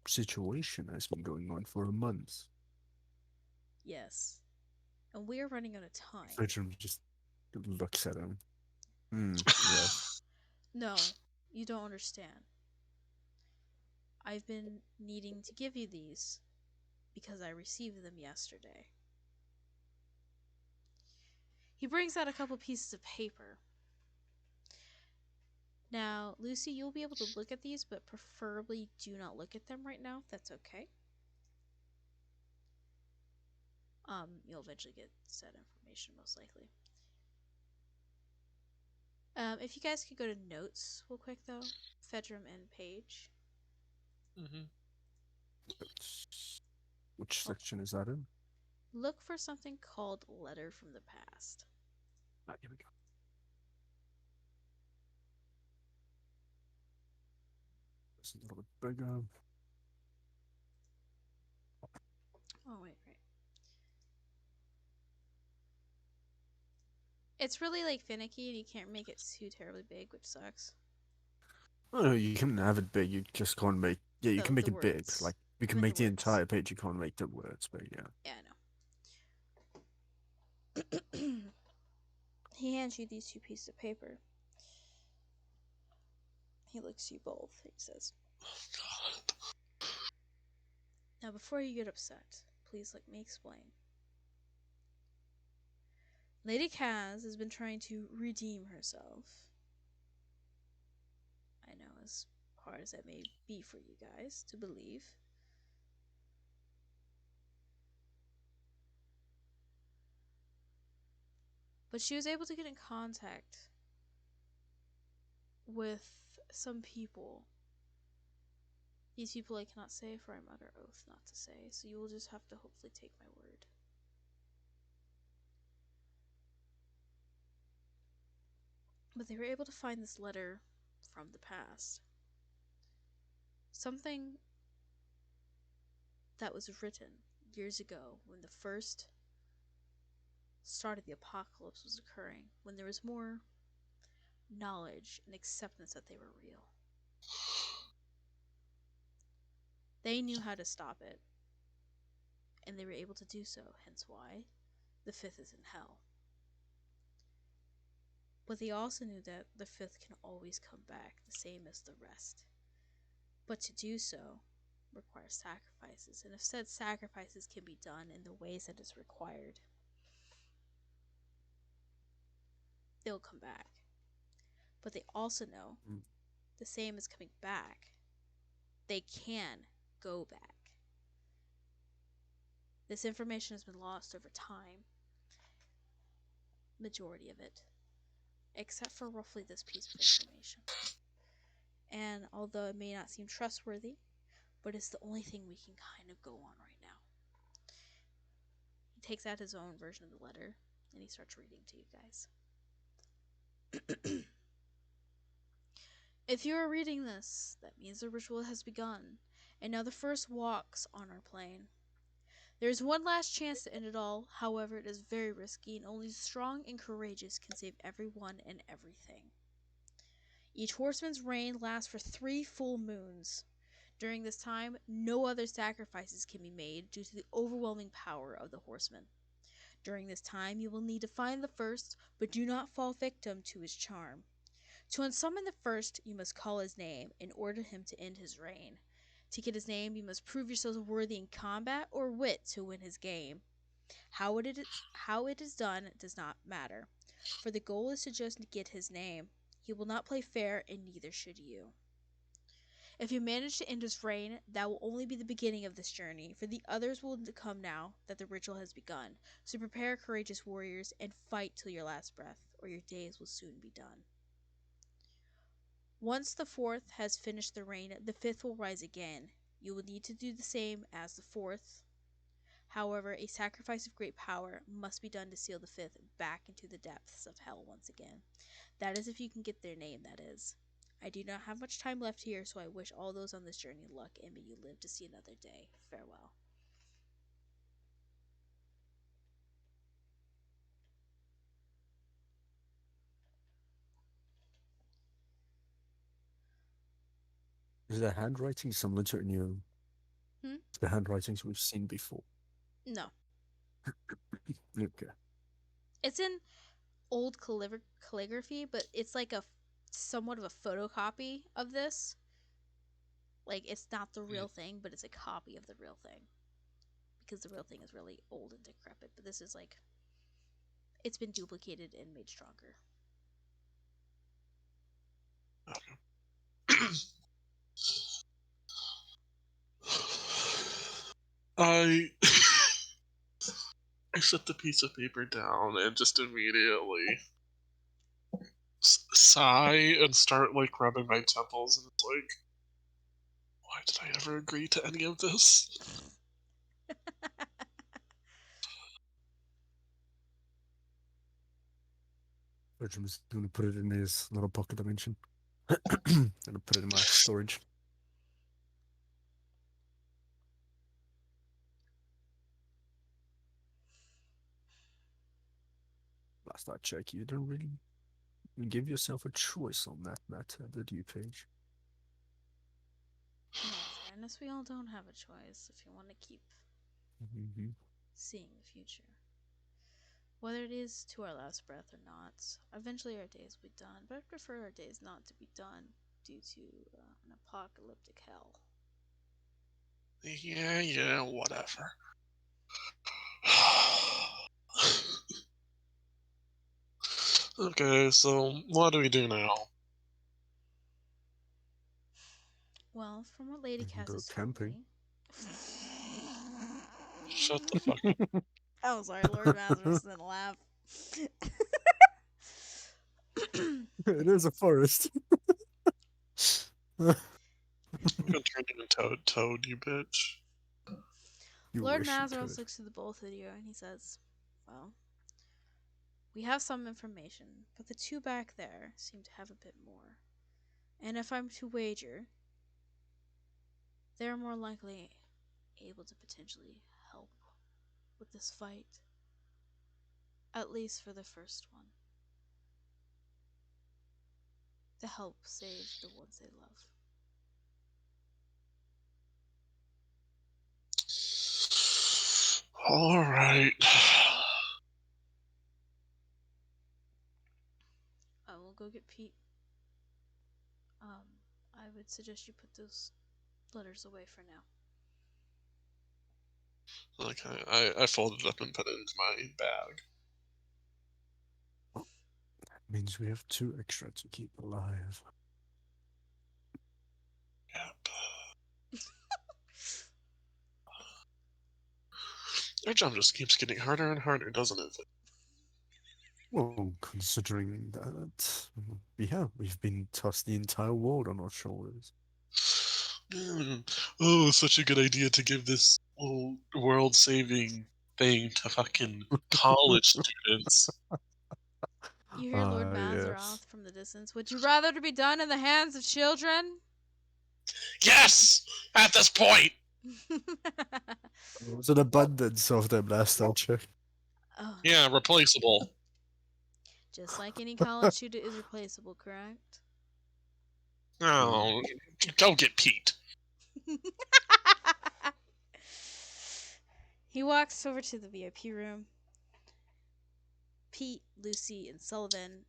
situation has been going on for a month. yes. And we are running out of time. Fredrum just looks at him. Yes. No, you don't understand. I've been needing to give you these because I received them yesterday. He brings out a couple pieces of paper. Now, Lucy, you'll be able to look at these, but preferably do not look at them right now, if that's okay. You'll eventually get said information, most likely. If you guys could go to notes real quick, though, Fedram and Paige. mm-hmm. Which Oh, section is that in? look for something called Letter from the Past. Ah, here we go. It's a little bit bigger. Oh, wait, right. It's really, like, finicky, and you can't make it too terribly big, which sucks. Oh, no, you can have it big. You just can't make. Yeah, you can make The it big. words. Like you I can meant the make the words. entire page. You can't make the words big. Yeah. Yeah, I know. He hands you these two pieces of paper. He looks you both. He says, "Now, before you get upset, please let me explain. Lady Kaz has been trying to redeem herself. I know, as hard as that may be for you guys to believe. But she was able to get in contact with some people. These people I cannot say, for I'm under oath not to say, so you will just have to hopefully take my word. But they were able to find this letter from the past. Something that was written years ago when the first start of the apocalypse was occurring, when there was more knowledge and acceptance that they were real. They knew how to stop it, and they were able to do so, hence why the fifth is in hell. But they also knew that the fifth can always come back, the same as the rest. But to do so requires sacrifices, and if said sacrifices can be done in the ways that is required, they'll come back. But they also know the same as coming back, they can go back. This information has been lost over time, majority of it, except for roughly this piece of information. And although it may not seem trustworthy, but it's the only thing we can kind of go on right now. He takes out his own version of the letter, and he starts reading to you guys. If you are reading this, that means the ritual has begun, and now the first walks on our plane. There is one last chance to end it all, however, it is very risky, and only the strong and courageous can save everyone and everything. Each horseman's reign lasts for 3 full moons. During this time, no other sacrifices can be made due to the overwhelming power of the horseman. During this time, you will need to find the first, but do not fall victim to his charm. To unsummon the first, you must call his name and order him to end his reign. To get his name, you must prove yourselves worthy in combat or wit to win his game. How it is done does not matter, for the goal is to just get his name. He will not play fair, and neither should you. If you manage to end his reign, that will only be the beginning of this journey, for the others will come now that the ritual has begun. So prepare, courageous warriors, and fight till your last breath, or your days will soon be done. Once the fourth has finished the reign, the fifth will rise again. You will need to do the same as the fourth. However, a sacrifice of great power must be done to seal the fifth back into the depths of hell once again. That is if you can get their name, that is. I do not have much time left here, so I wish all those on this journey luck, and may you live to see another day. Farewell. Is the handwriting similar to any of the handwritings we've seen before? No. Okay. It's in old calligraphy, but it's like a somewhat of a photocopy of this. Like, it's not the real thing, but it's a copy of the real thing. Because the real thing is really old and decrepit, but this is like, it's been duplicated and made stronger. I I set the piece of paper down and just immediately sigh and start like rubbing my temples, and it's like, why did I ever agree to any of this? Bertram's going to put it in his little pocket dimension. Gonna put it in my storage. Last I checked, you don't really give yourself a choice on that matter, did you, Paige? In all fairness, we all don't have a choice if you want to keep seeing the future. Whether it is to our last breath or not, eventually our days will be done, but I prefer our days not to be done due to an apocalyptic hell. Yeah, whatever. Okay, so what do we do now? Well, from what Lady Cass Go has told camping. me... Shut the fuck up. Oh, sorry, Lord Mazarus didn't laugh. It is a forest. I'm gonna turn you into Toad, you bitch. You Lord wish you Mazarus could. looks to the both of you and he says, well, we have some information, but the two back there seem to have a bit more. And if I'm to wager, they're more likely able to potentially help with this fight. At least for the first one. To help save the ones they love. Alright. I will go get Pete. I would suggest you put those letters away for now. Okay, I folded it up and put it into my bag. That means we have 2 extra to keep alive. Yep. Our job just keeps getting harder and harder, doesn't it? Well, considering that, we've been tossed the entire world on our shoulders. Oh, such a good idea to give this whole world-saving thing to fucking college students. You hear Lord Mazaroth yes. from the distance. Would you rather to be done in the hands of children? Yes! At this point! There was an abundance of them last I checked. Oh, Yeah, replaceable. just like any college student is replaceable, correct? Oh, go get Pete. He walks over to the VIP room. Pete, Lucy, and Sullivan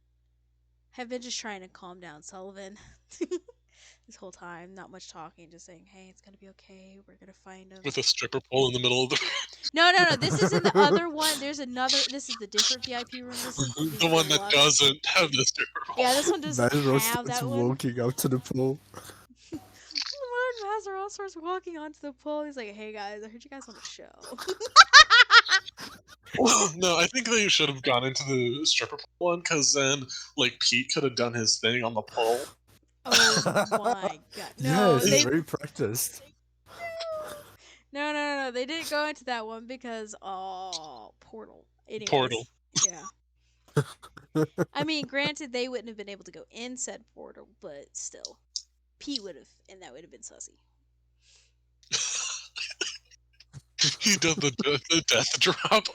have been just trying to calm down Sullivan this whole time. Not much talking, just saying, hey, it's gonna be okay. We're gonna find him. With a stripper pole in the middle of the No. This is in the other one. There's another. This is the different VIP room. This is the one that deluxe. doesn't have the stripper pole. Yeah, this one doesn't Mazarov have starts that one. walking up to the pool. starts walking onto the pole. He's like, "Hey guys, I heard you guys want a show." No, I think they should have gone into the stripper pole one, because then, like, Pete could have done his thing on the pole. Oh my god! No, Yes, he's they very practiced. no. They didn't go into that one because portal. Anyways, Portal. yeah. I mean, granted, they wouldn't have been able to go in said portal, but still, Pete would have, and that would have been sussy. He does the death drop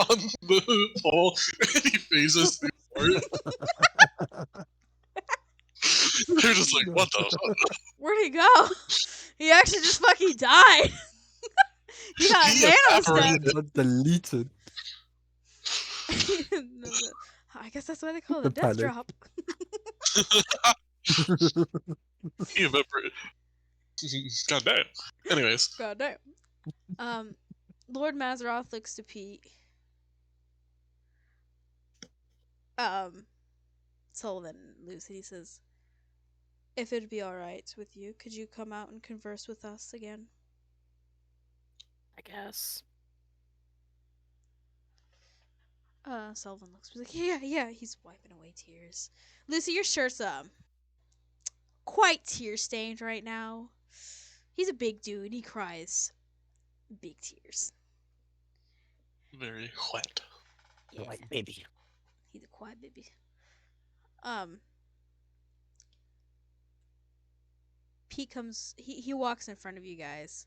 on the pole, and he phases through it. They're just like, what the fuck? Where'd he go? He actually just fucking died. He got He Thanos evaporated. death. Got deleted. I guess that's why they call it The a death panic. drop. He evaporated. God damn. Anyways, God damn. Lord Mazaroth looks to Pete. Sullivan and Lucy, he says, "If it'd be alright with you, could you come out and converse with us again?" I guess. Sullivan looks like, yeah, he's wiping away tears. Lucy, your shirt's quite tear stained right now. He's a big dude, he cries big tears. very wet. Yeah, Like baby. he's a quiet baby. Pete comes, he walks in front of you guys.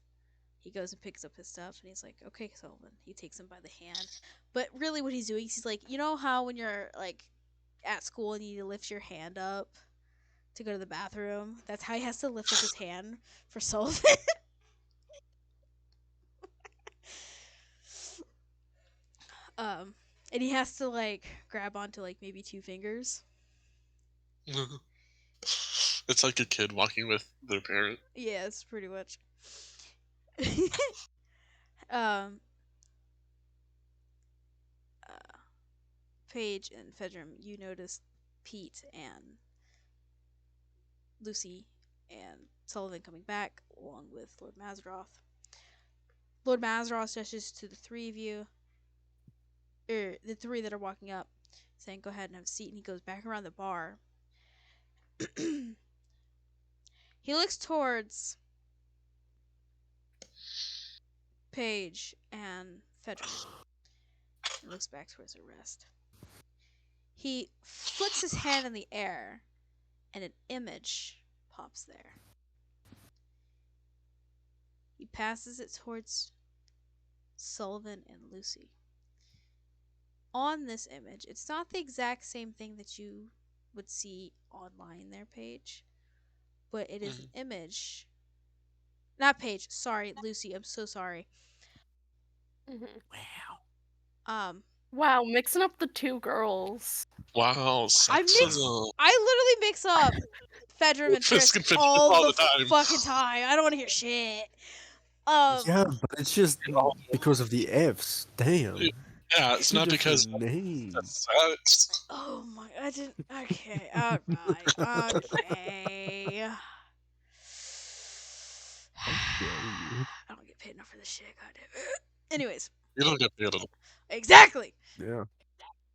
He goes and picks up his stuff, and he's like, "Okay, Sullivan." He takes him by the hand. But really what he's doing is he's like, you know how when you're, like, at school and you need to lift your hand up to go to the bathroom? That's how he has to lift up his hand for Sullivan. And he has to, like, grab onto, like, maybe 2 fingers. It's like a kid walking with their parent. Yeah, it's pretty much. um, Paige and Fedram, you noticed Pete and Lucy and Sullivan coming back, along with Lord Mazaroth. Lord Mazaroth gestures to the 3 of you, the 3 that are walking up, saying, "Go ahead and have a seat," and he goes back around the bar. He looks towards Paige and Fedram and looks back towards the rest. He flicks his hand in the air, and an image pops there. He passes it towards Sullivan and Lucy. On this image, it's not the exact same thing that you would see online there, Paige, but it is an image. Not Paige, sorry, Lucy, I'm so sorry. Wow. Wow, mixing up the 2 girls. Wow, I literally mix up Fedram and Fisk and Frisk Fidget all the time. fucking time. I don't want to hear shit. Yeah, but it's just because of the F's. Damn. Yeah, it's not because names. that's Oh my, I didn't. Okay, alright, okay. you. I don't get paid enough for this shit, goddamn. Anyways, you don't get paid at all. exactly. Yeah.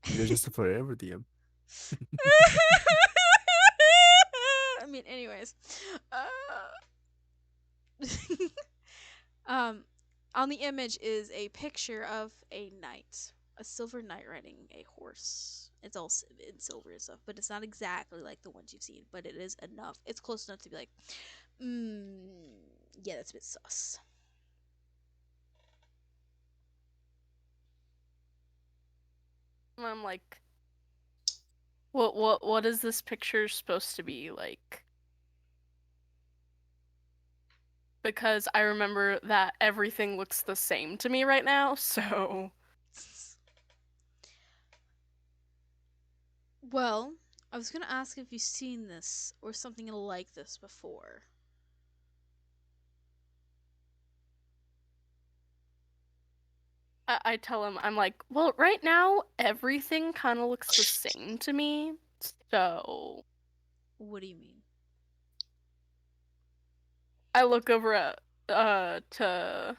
You're just a forever DM. I mean, anyways, on the image is a picture of a knight, a silver knight riding a horse. It's all in silver and stuff, but it's not exactly like the ones you've seen. But it is enough. It's close enough to be like, yeah, that's a bit sus. And I'm like, what is this picture supposed to be like? Because I remember that everything looks the same to me right now, so Well, I was gonna ask if you've seen this or something like this before. I tell him, I'm like, well, right now everything kind of looks the same to me, so What do you mean? I look over at to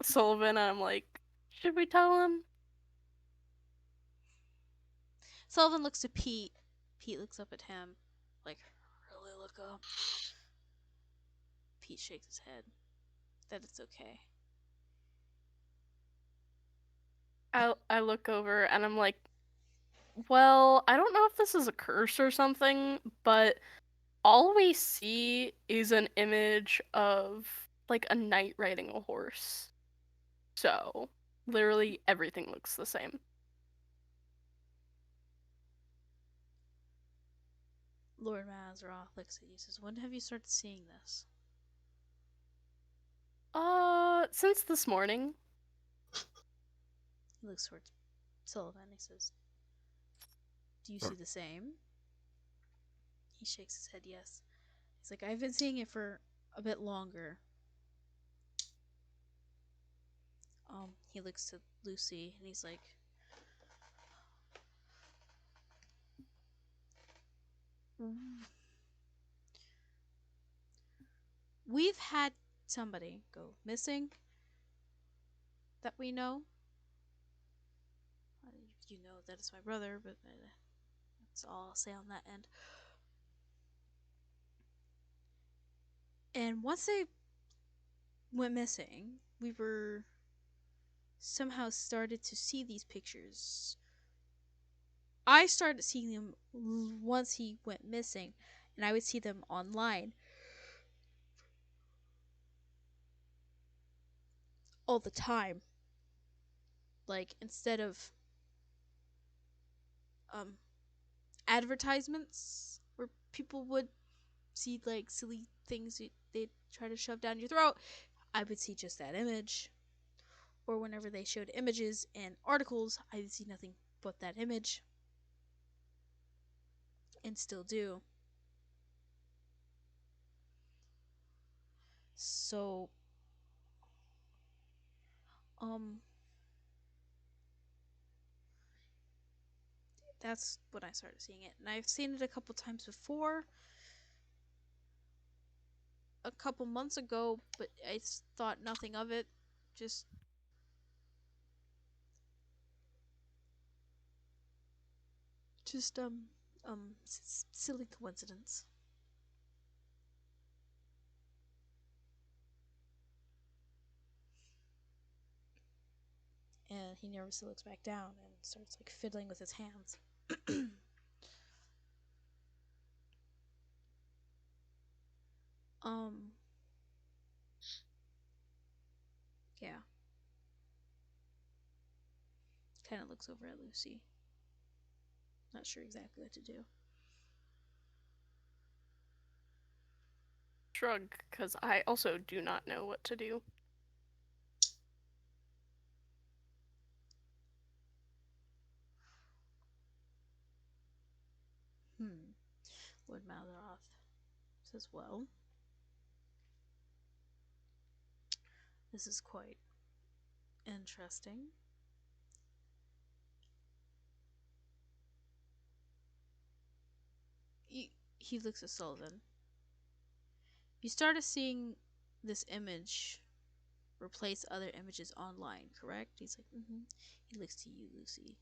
Sullivan and I'm like, should we tell him? Sullivan looks to Pete. Pete looks up at him. Like, really look up. Pete shakes his head. That it's okay. I look over and I'm like, well, I don't know if this is a curse or something, but all we see is an image of like a knight riding a horse. So, literally everything looks the same. Lord Mazroth looks at you and says, when have you started seeing this? Since this morning. He looks towards Sullivan. He says, do you see the same? He shakes his head yes. He's like, I've been seeing it for a bit longer. He looks to Lucy and he's like, we've had somebody go missing that we know. You know that it's my brother, but that's all I'll say on that end. And once they went missing, we were somehow started to see these pictures. I started seeing them once he went missing, and I would see them online all the time. Like, instead of advertisements where people would see like silly things they'd try to shove down your throat, I would see just that image. Or whenever they showed images and articles, I would see nothing but that image. And still do. So, that's when I started seeing it. And I've seen it a couple times before. A couple months ago, but I thought nothing of it. Just silly coincidence. And he nervously looks back down and starts like fiddling with his hands. Yeah. Kind of looks over at Lucy. Not sure exactly what to do. Shrug, because I also do not know what to do. Lord Malroth says, well, this is quite interesting. He looks at Sullivan. You started seeing this image replace other images online, correct? He's like, mm-hmm. He looks to you, Lucy,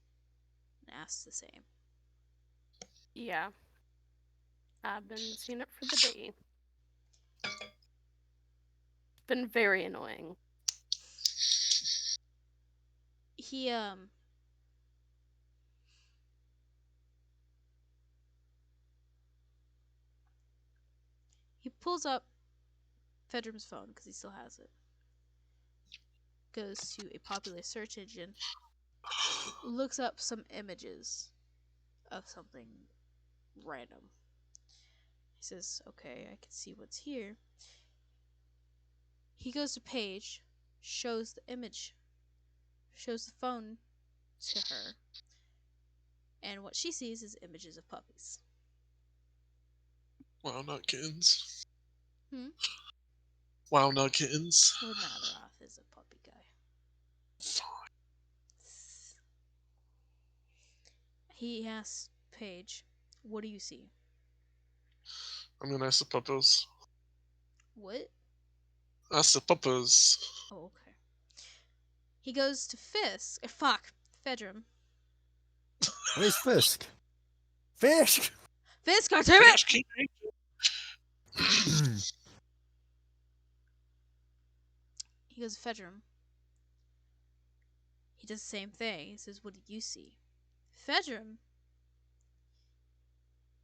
and asks the same. Yeah. I've been seeing it for the day. Been very annoying. He pulls up Fedrum's phone because he still has it. Goes to a popular search engine, looks up some images of something random. He says, okay, I can see what's here. He goes to page, shows the image, shows the phone to her, and what she sees is images of puppies. Wow, not kittens. Hmm? Wow, not kittens. Lord Matheroth is a puppy guy. Fine. He asks Paige, what do you see? I mean, I suppose What? I suppose. Oh, okay. He goes to Fisk. Fuck. Fedrum. Where's Fisk? Fisk! Fisk, goddammit! Fish King. He goes to Fedrum. He does the same thing. He says, "What did you see?" Fedrum,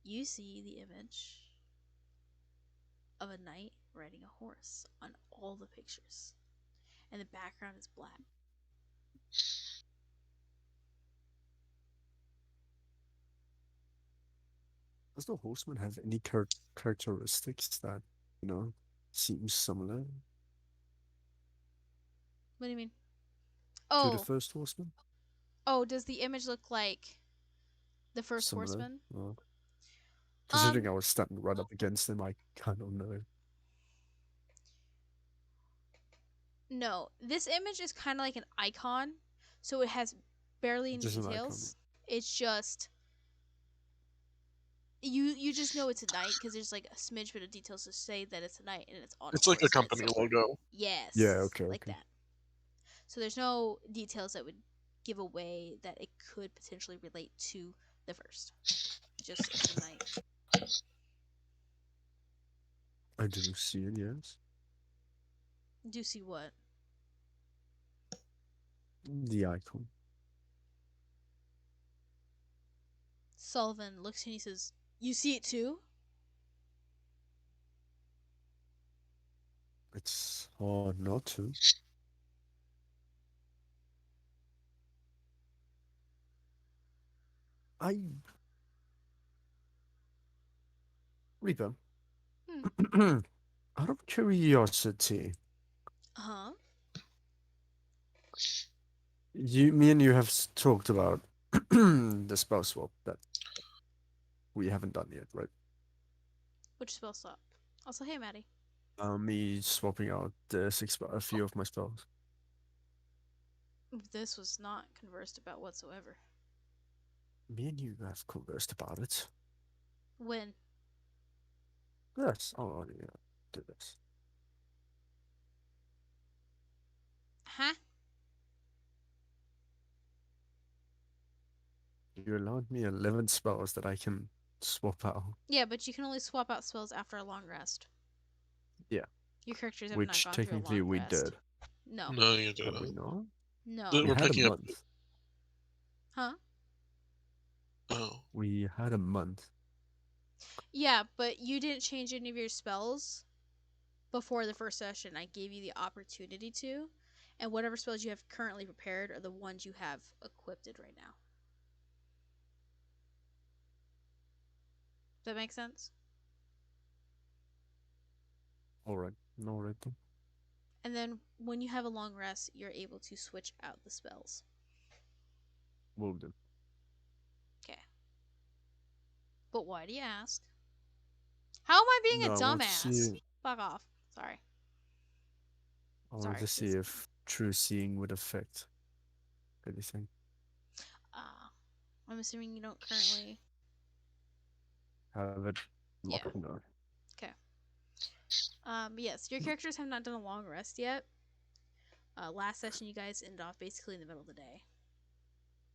you see the image of a knight riding a horse on all the pictures, and the background is black. Does the horseman have any characteristics that, you know, seem similar What do you mean? to the Oh, first horseman? oh, does the image look like the first Similar? horseman? Considering Um, I was standing right up against him, I kind of know. no. This image is kind of like an icon, so it has barely any Just an icon. details. It's just you just know it's a knight because there's like a smidge bit of details to say that it's a knight and it's on a It's like a horse and it's company silver. logo. Yes, Yeah, okay, like okay. that. So there's no details that would give away that it could potentially relate to the first. Just it's a knight. I do see it, yes. Do you see what? The icon. Sullivan looks at you and he says, "You see it too?" It's hard not to. I Reaper. Hmm. Out of curiosity, Uh-huh. me and you have talked about the spell swap that we haven't done yet, right? Which spell stop? Also, hey Maddie. Me swapping out a few of my spells. This was not conversed about whatsoever. Me and you have conversed about it. When? Yes, oh yeah, do this. Huh? You allowed me 11 spells that I can swap out. Yeah, but you can only swap out spells after a long rest. Yeah. Your characters have not Which gone through a technically long we rest. did. No. No, you Have we didn't. not? No. Then We we're had a picking up. month. Huh? Oh, We had a month. Yeah, but you didn't change any of your spells before the first session. I gave you the opportunity to, and whatever spells you have currently prepared are the ones you have equipped right now. Does that make sense? Alright, alright then. And then when you have a long rest, you're able to switch out the spells. Will do. Okay. But why do you ask? How am I being No, a I want to dumbass? see. Fuck off. Sorry. I wanted Sorry. to see if true seeing would affect anything. Uh, I'm assuming you don't currently. Have it Yeah. locked? No. Okay. Yes, your characters have not done a long rest yet. Last session, you guys ended off basically in the middle of the day.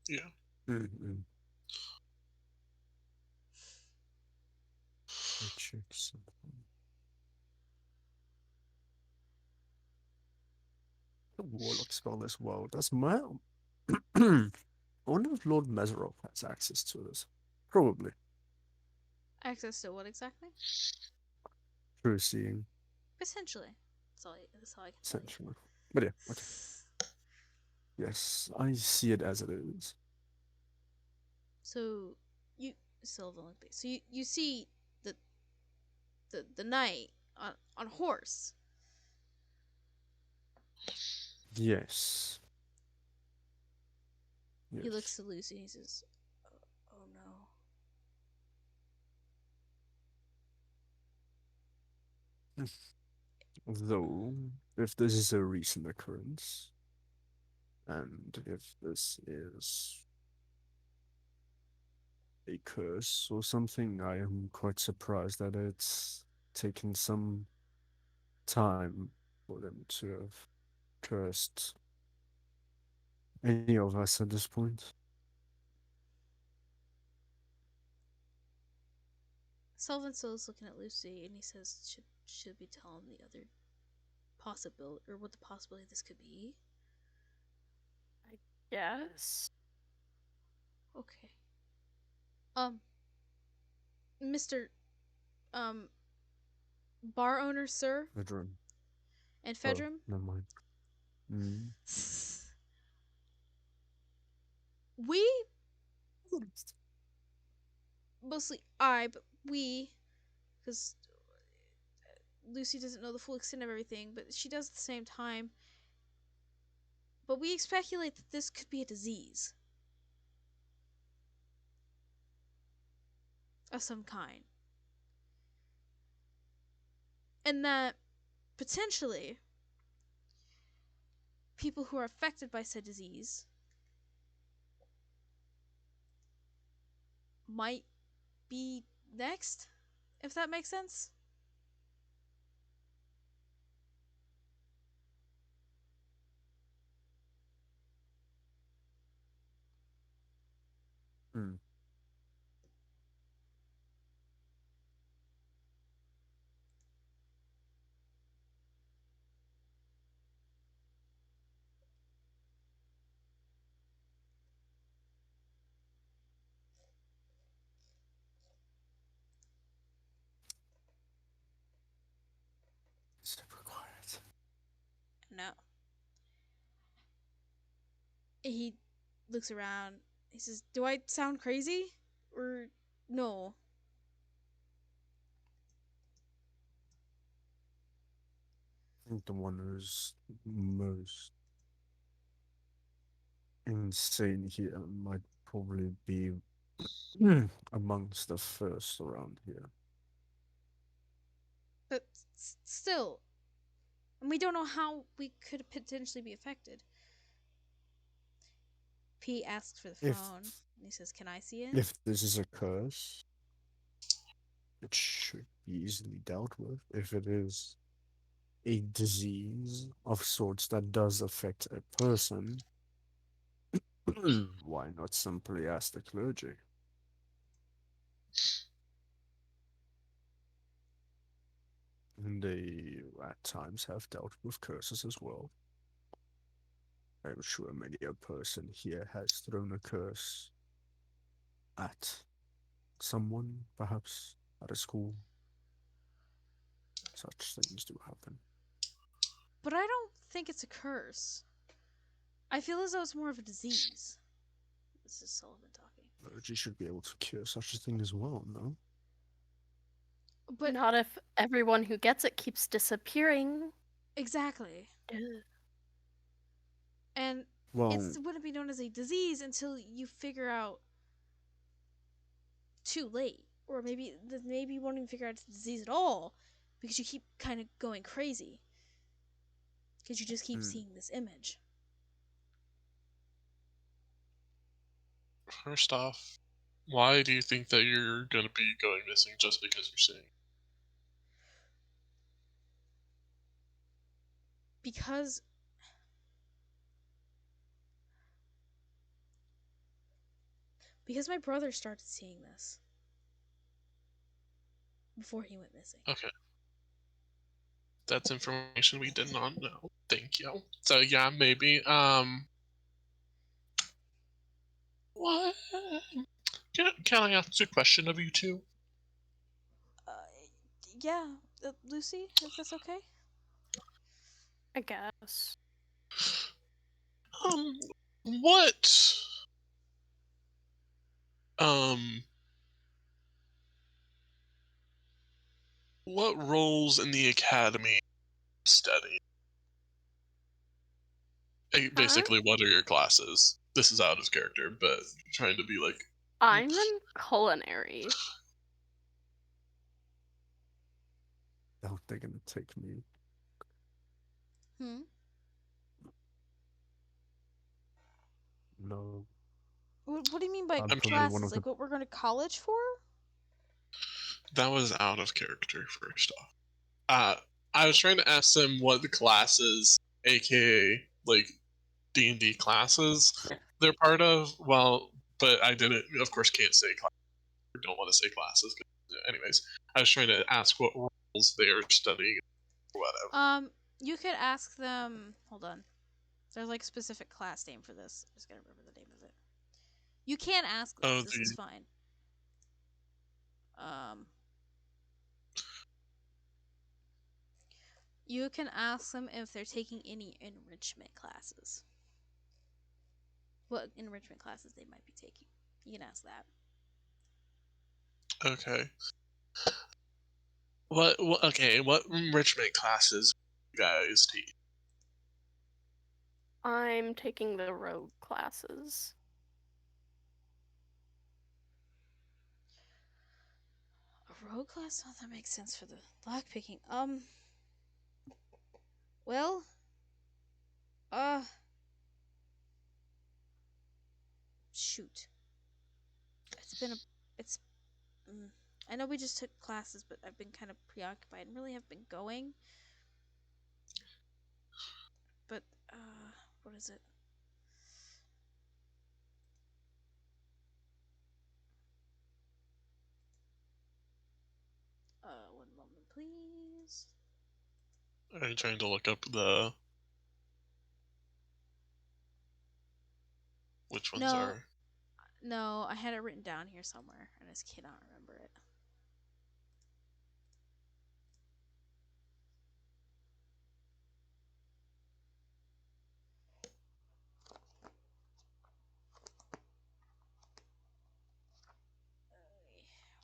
yeah. Mm-mm. I check something. The warlock spell as well. Does my I wonder if Lord Mazarov has access to this. Probably. Access to what exactly? True seeing, Potentially. That's all I can tell you. essentially. But yeah, okay. Yes, I see it as it is. So you Sylvan, so you see the the knight on a horse. Yes. He looks Yes. to Lucy and he says, "Oh no." Though, if this is a recent occurrence, and if this is a curse or something, I am quite surprised that it's taken some time for them to have cursed any of us at this point. Sylvan still is looking at Lucy, and he says, "Should we tell him the other possibility, or what the possibility this could be?" Yes. Okay. Mister, um, bar owner, sir, Bedroom. and Oh, Fedrum. never mind. Mm. We, mostly I, but we, because Lucy doesn't know the full extent of everything, but she does at the same time. But we speculate that this could be a disease of some kind. And that potentially people who are affected by said disease might be next, if that makes sense. Mm. Super quiet. No. He looks around. He says, "Do I sound crazy? Or no?" I think the one who's most insane here might probably be amongst the first around here. But still, and we don't know how we could potentially be affected. P asks for the If phone, and he says, "Can I see it?" if this is a curse, it should be easily dealt with. If it is a disease of sorts that does affect a person, why not simply ask the clergy? And they at times have dealt with curses as well. I'm sure many a person here has thrown a curse at someone, perhaps at a school. Such things do happen. But I don't think it's a curse. I feel as though it's more of a disease. This is Sullivan talking. Clergy should be able to cure such a thing as well, no? But Not if everyone who gets it keeps disappearing. exactly. Ugh. And it Well, wouldn't be known as a disease until you figure out too late. Or maybe you won't even figure out it's a disease at all because you keep kind of going crazy. Because you just keep mm, seeing this image. First off, why do you think that you're going to be going missing just because you're seeing? Because my brother started seeing this before he went missing. Okay, that's information we did not know. Thank you. So yeah, maybe. What? Can I ask a question of you two? Uh, yeah, Lucy, if that's okay. I guess. Um, what? Um, what roles in the academy study? Huh? Basically, what are your classes? This is out of character, but trying to be like, I'm in culinary. doubt they're gonna take me. Hmm. No, What do you mean by I'm I'm probably one classes? of the. Like what we're going to college for? that was out of character. First off, uh, I was trying to ask them what the classes, aka like D&D classes, they're part of. Well, but I didn't. Of course, can't say classes. Don't want to say classes. Anyways, I was trying to ask what roles they are studying or whatever. You could ask them. Hold on. There's like a specific class name for this. I just gotta remember the name of it. You can ask them. Oh, This is fine. You can ask them if they're taking any enrichment classes. What enrichment classes they might be taking. You can ask that. Okay. What enrichment classes you guys take? I'm taking the rogue classes. A rogue class? Oh, that makes sense for the lockpicking. Well, shoot. It's I know we just took classes, but I've been kind of preoccupied and really have been going. But what is it? One moment, please. I'm trying to look up the which ones are. No, I had it written down here somewhere, and I just cannot remember it.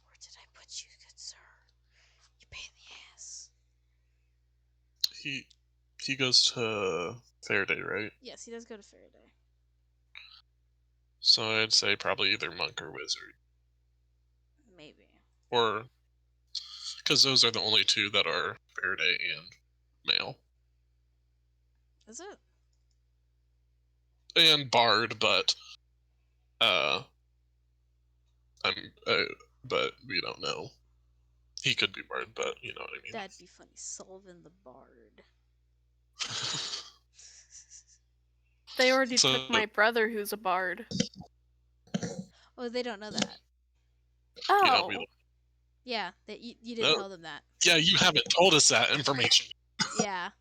Where did I put you, good sir? You pain in the ass. He goes to Faraday, right? Yes, he does go to Faraday. So I'd say probably either monk or wizard, Maybe. or because those are the only two that are Faraday and male. Is it? And Bard, but I'm but we don't know. He could be Bard, but you know what I mean. That'd be funny. Sullivan the Bard. They already So- took my brother, who's a bard. Oh, they don't know that. Yeah, Oh, Yeah, that you didn't tell them that. yeah, you haven't told us that information. Yeah.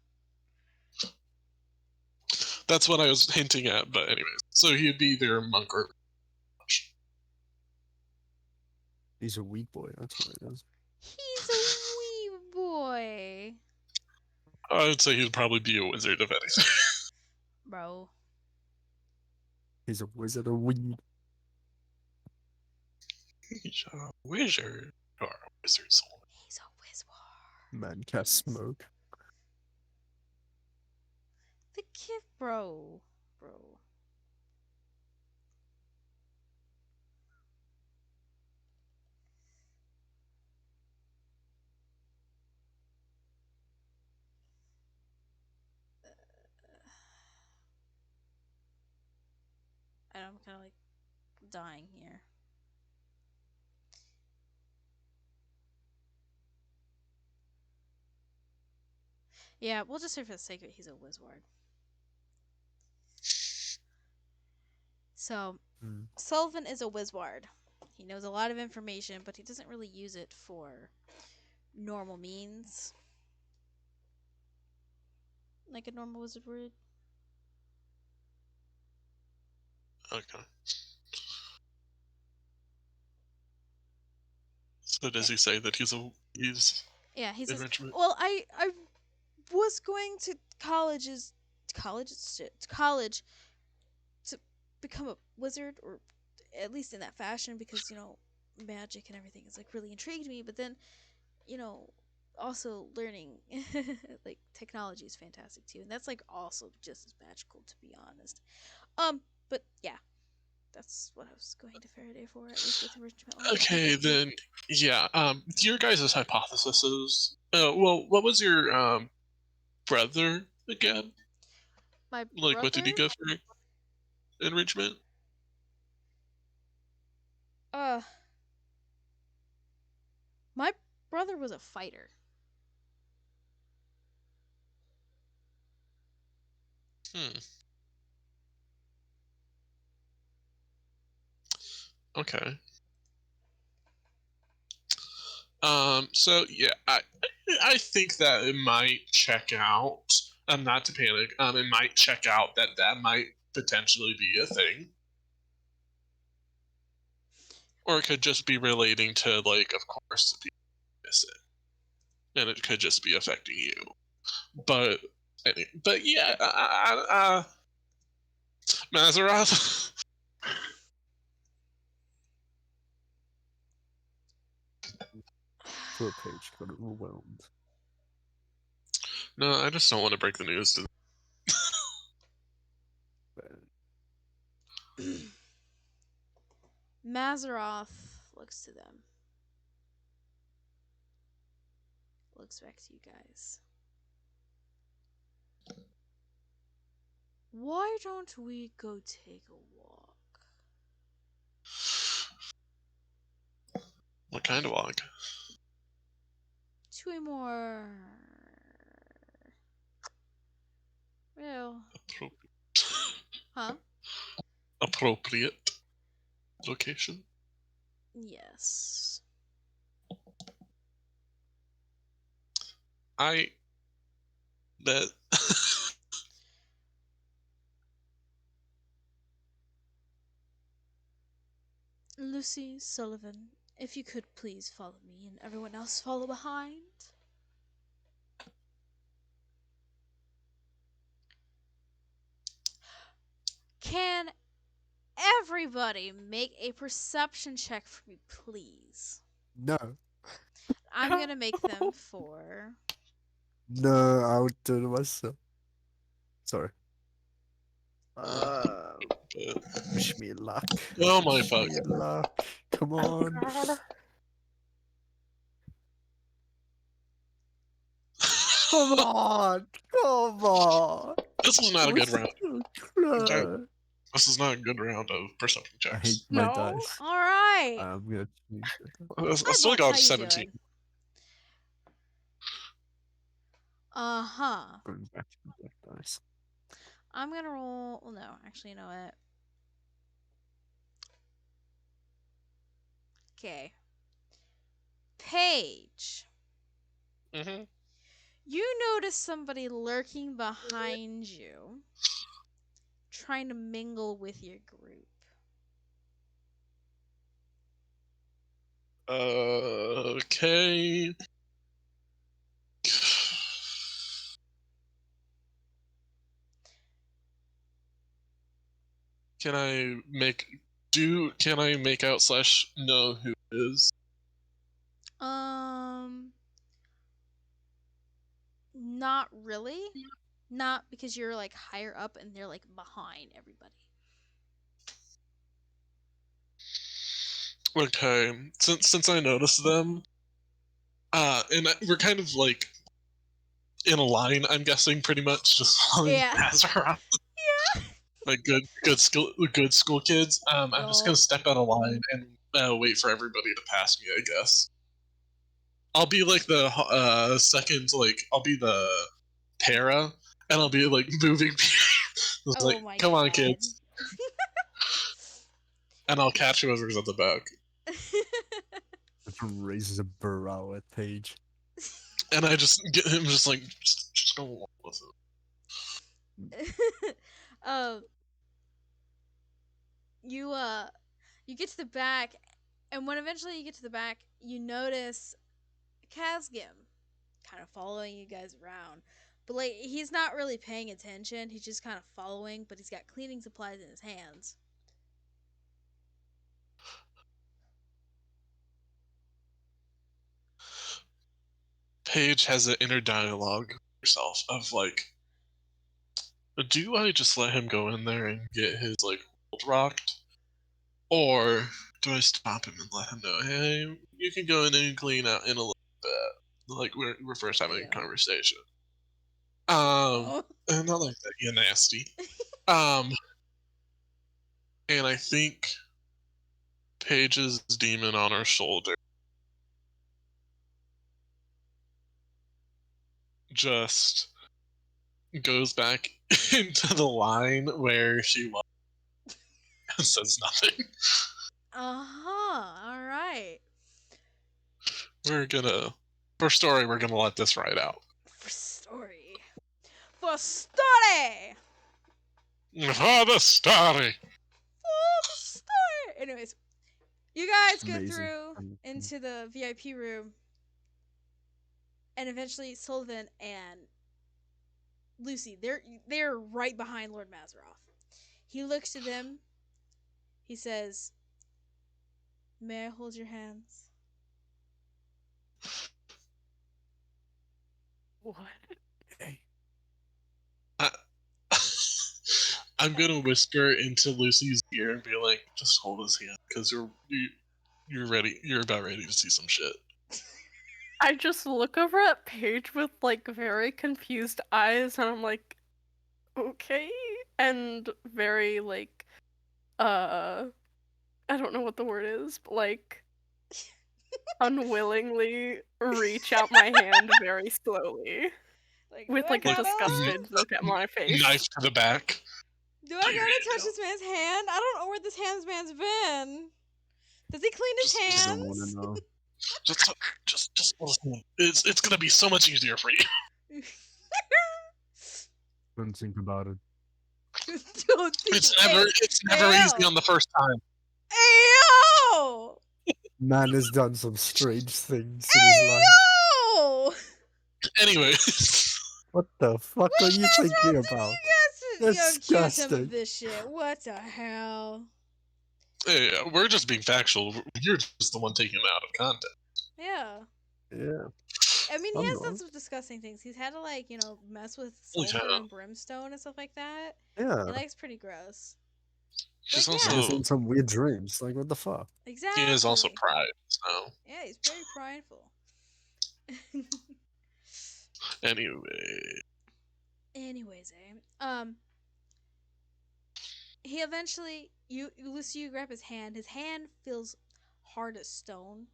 That's what I was hinting at, but anyways. So he'd be either monk or He's a weak boy. That's what it is. He's a wee boy. I would say he'd probably be a wizard if anything. Bro. He's a wizard of weed. He's a wizard. Or a wizard soul. He's a wizard. Man can't smoke. The kid, bro. I'm kind of like dying here. Yeah, we'll just say for the sake of it, he's a wizard. So, Sullivan is a wizard. He knows a lot of information, but he doesn't really use it for normal means. Like a normal wizard would. Okay. So does he say that he's Yeah, he says, enrichment? well, I was going to college to become a wizard, or at least in that fashion, because magic and everything is like really intrigued me. But then, also learning like technology is fantastic too, and that's like also just as magical, to be honest. But yeah, that's what I was going to Faraday for, at least with enrichment. Okay, then yeah. Your guys' hypothesis is well, what was your brother again? My Like, what did he brother? go for enrichment? My brother was a fighter. Hmm. Okay. So yeah, I think that it might check out. Not to panic. It might check out that that might potentially be a thing, or it could just be relating to, like, of course, the people who miss it, and it could just be affecting you. But, but yeah, Mazaroth. Poor Paige got overwhelmed. No, I just don't want to break the news to. Mazaroth looks to them. Looks back to you guys. Why don't we go take a walk? What kind of walk? To a more... Well... Huh? Appropriate location. Yes. I that Lucy Sullivan, if you could please follow me and everyone else follow behind. Can everybody make a perception check for me, please? No. I'm gonna make them for... No, I would do it myself. Sorry. Wish me luck. oh my Wish fuck. me luck. Come on. Come on. Come on. This was not a good round. So close. This is not a good round of perception I hate checks. my No. dice. Alright. I'm gonna change it. I Hi, still Bolt, got how a you 17. doing? Uh-huh. Going back to the black dice. I'm gonna roll... Well, no, actually, you know what? Okay. Paige. Mm-hmm. You notice somebody lurking behind you, trying to mingle with your group. Okay. Can I make out slash know who it is? Not really. Not because you're like higher up and they're like behind everybody. Okay. Since I noticed them, and we're kind of like in a line, I'm guessing, pretty much just following Yeah. Azara. Yeah. Like good school kids. I'm just gonna step out of line and wait for everybody to pass me, I guess. I'll be like the second, like I'll be the para, and I'll be like moving. It's Oh like, my come on, god. kids, and I'll catch whoever's at the back, Raises a brow at Paige. and I just get him just like just go along with it. um, you get to the back, and when eventually you get to the back, you notice Kazgim kind of following you guys around. But like he's not really paying attention. He's just kind of following, but he's got cleaning supplies in his hands. Paige has an inner dialogue with herself of like, do I just let him go in there and get his like world rocked, or do I stop him and let him know, hey, you can go in and clean out in a little bit, like we're first having a conversation. Oh. And not like that, you nasty. And I think Paige's demon on her shoulder just goes back into the line where she was and says nothing. All right. We're gonna, for story, we're gonna let this ride out. For story. For story. For the story. For the story. Anyways, you guys go Amazing. through into the VIP room, and eventually Sullivan and Lucy, they're right behind Lord Mazaroff. He looks to them. He says, "May I hold your hands?" What? Hey, I, I'm gonna whisper into Lucy's ear and be like, "Just hold his hand, because you're ready. You're about ready to see some shit." I just look over at Paige with like very confused eyes, and I'm like, okay, and very like, I don't know what the word is, but like unwillingly reach out my hand very slowly Like, do with I like a Like, gotta? disgusted look at my face. knife to the back. Do Put I your gotta hand touch down. this man's hand? I don't know where this man's been. Does he clean his Just, I just, don't want to hands? know. just hold his hand. It's gonna be so much easier for you. Don't think about it. Don't think It's never easy on the first time. Ayo! Man has done some strange things in his life. Ayo! Anyways, What the fuck are you thinking about? You guys accuse him of Disgusting. this shit. What the hell? yeah, we're just being factual. You're just the one taking it out of context. Yeah. Yeah. I mean, he I'm has done not. some disgusting things. He's had to, like, mess with Holy sulfur cow. and brimstone and stuff like that. Yeah. He likes pretty gross. He's But He yeah, has also some weird dreams. Like, what the fuck? exactly. he is also pride. So Yeah, he's very prideful. anyway, Anyways, he eventually Lucy, you grab his hand. His hand feels hard as stone,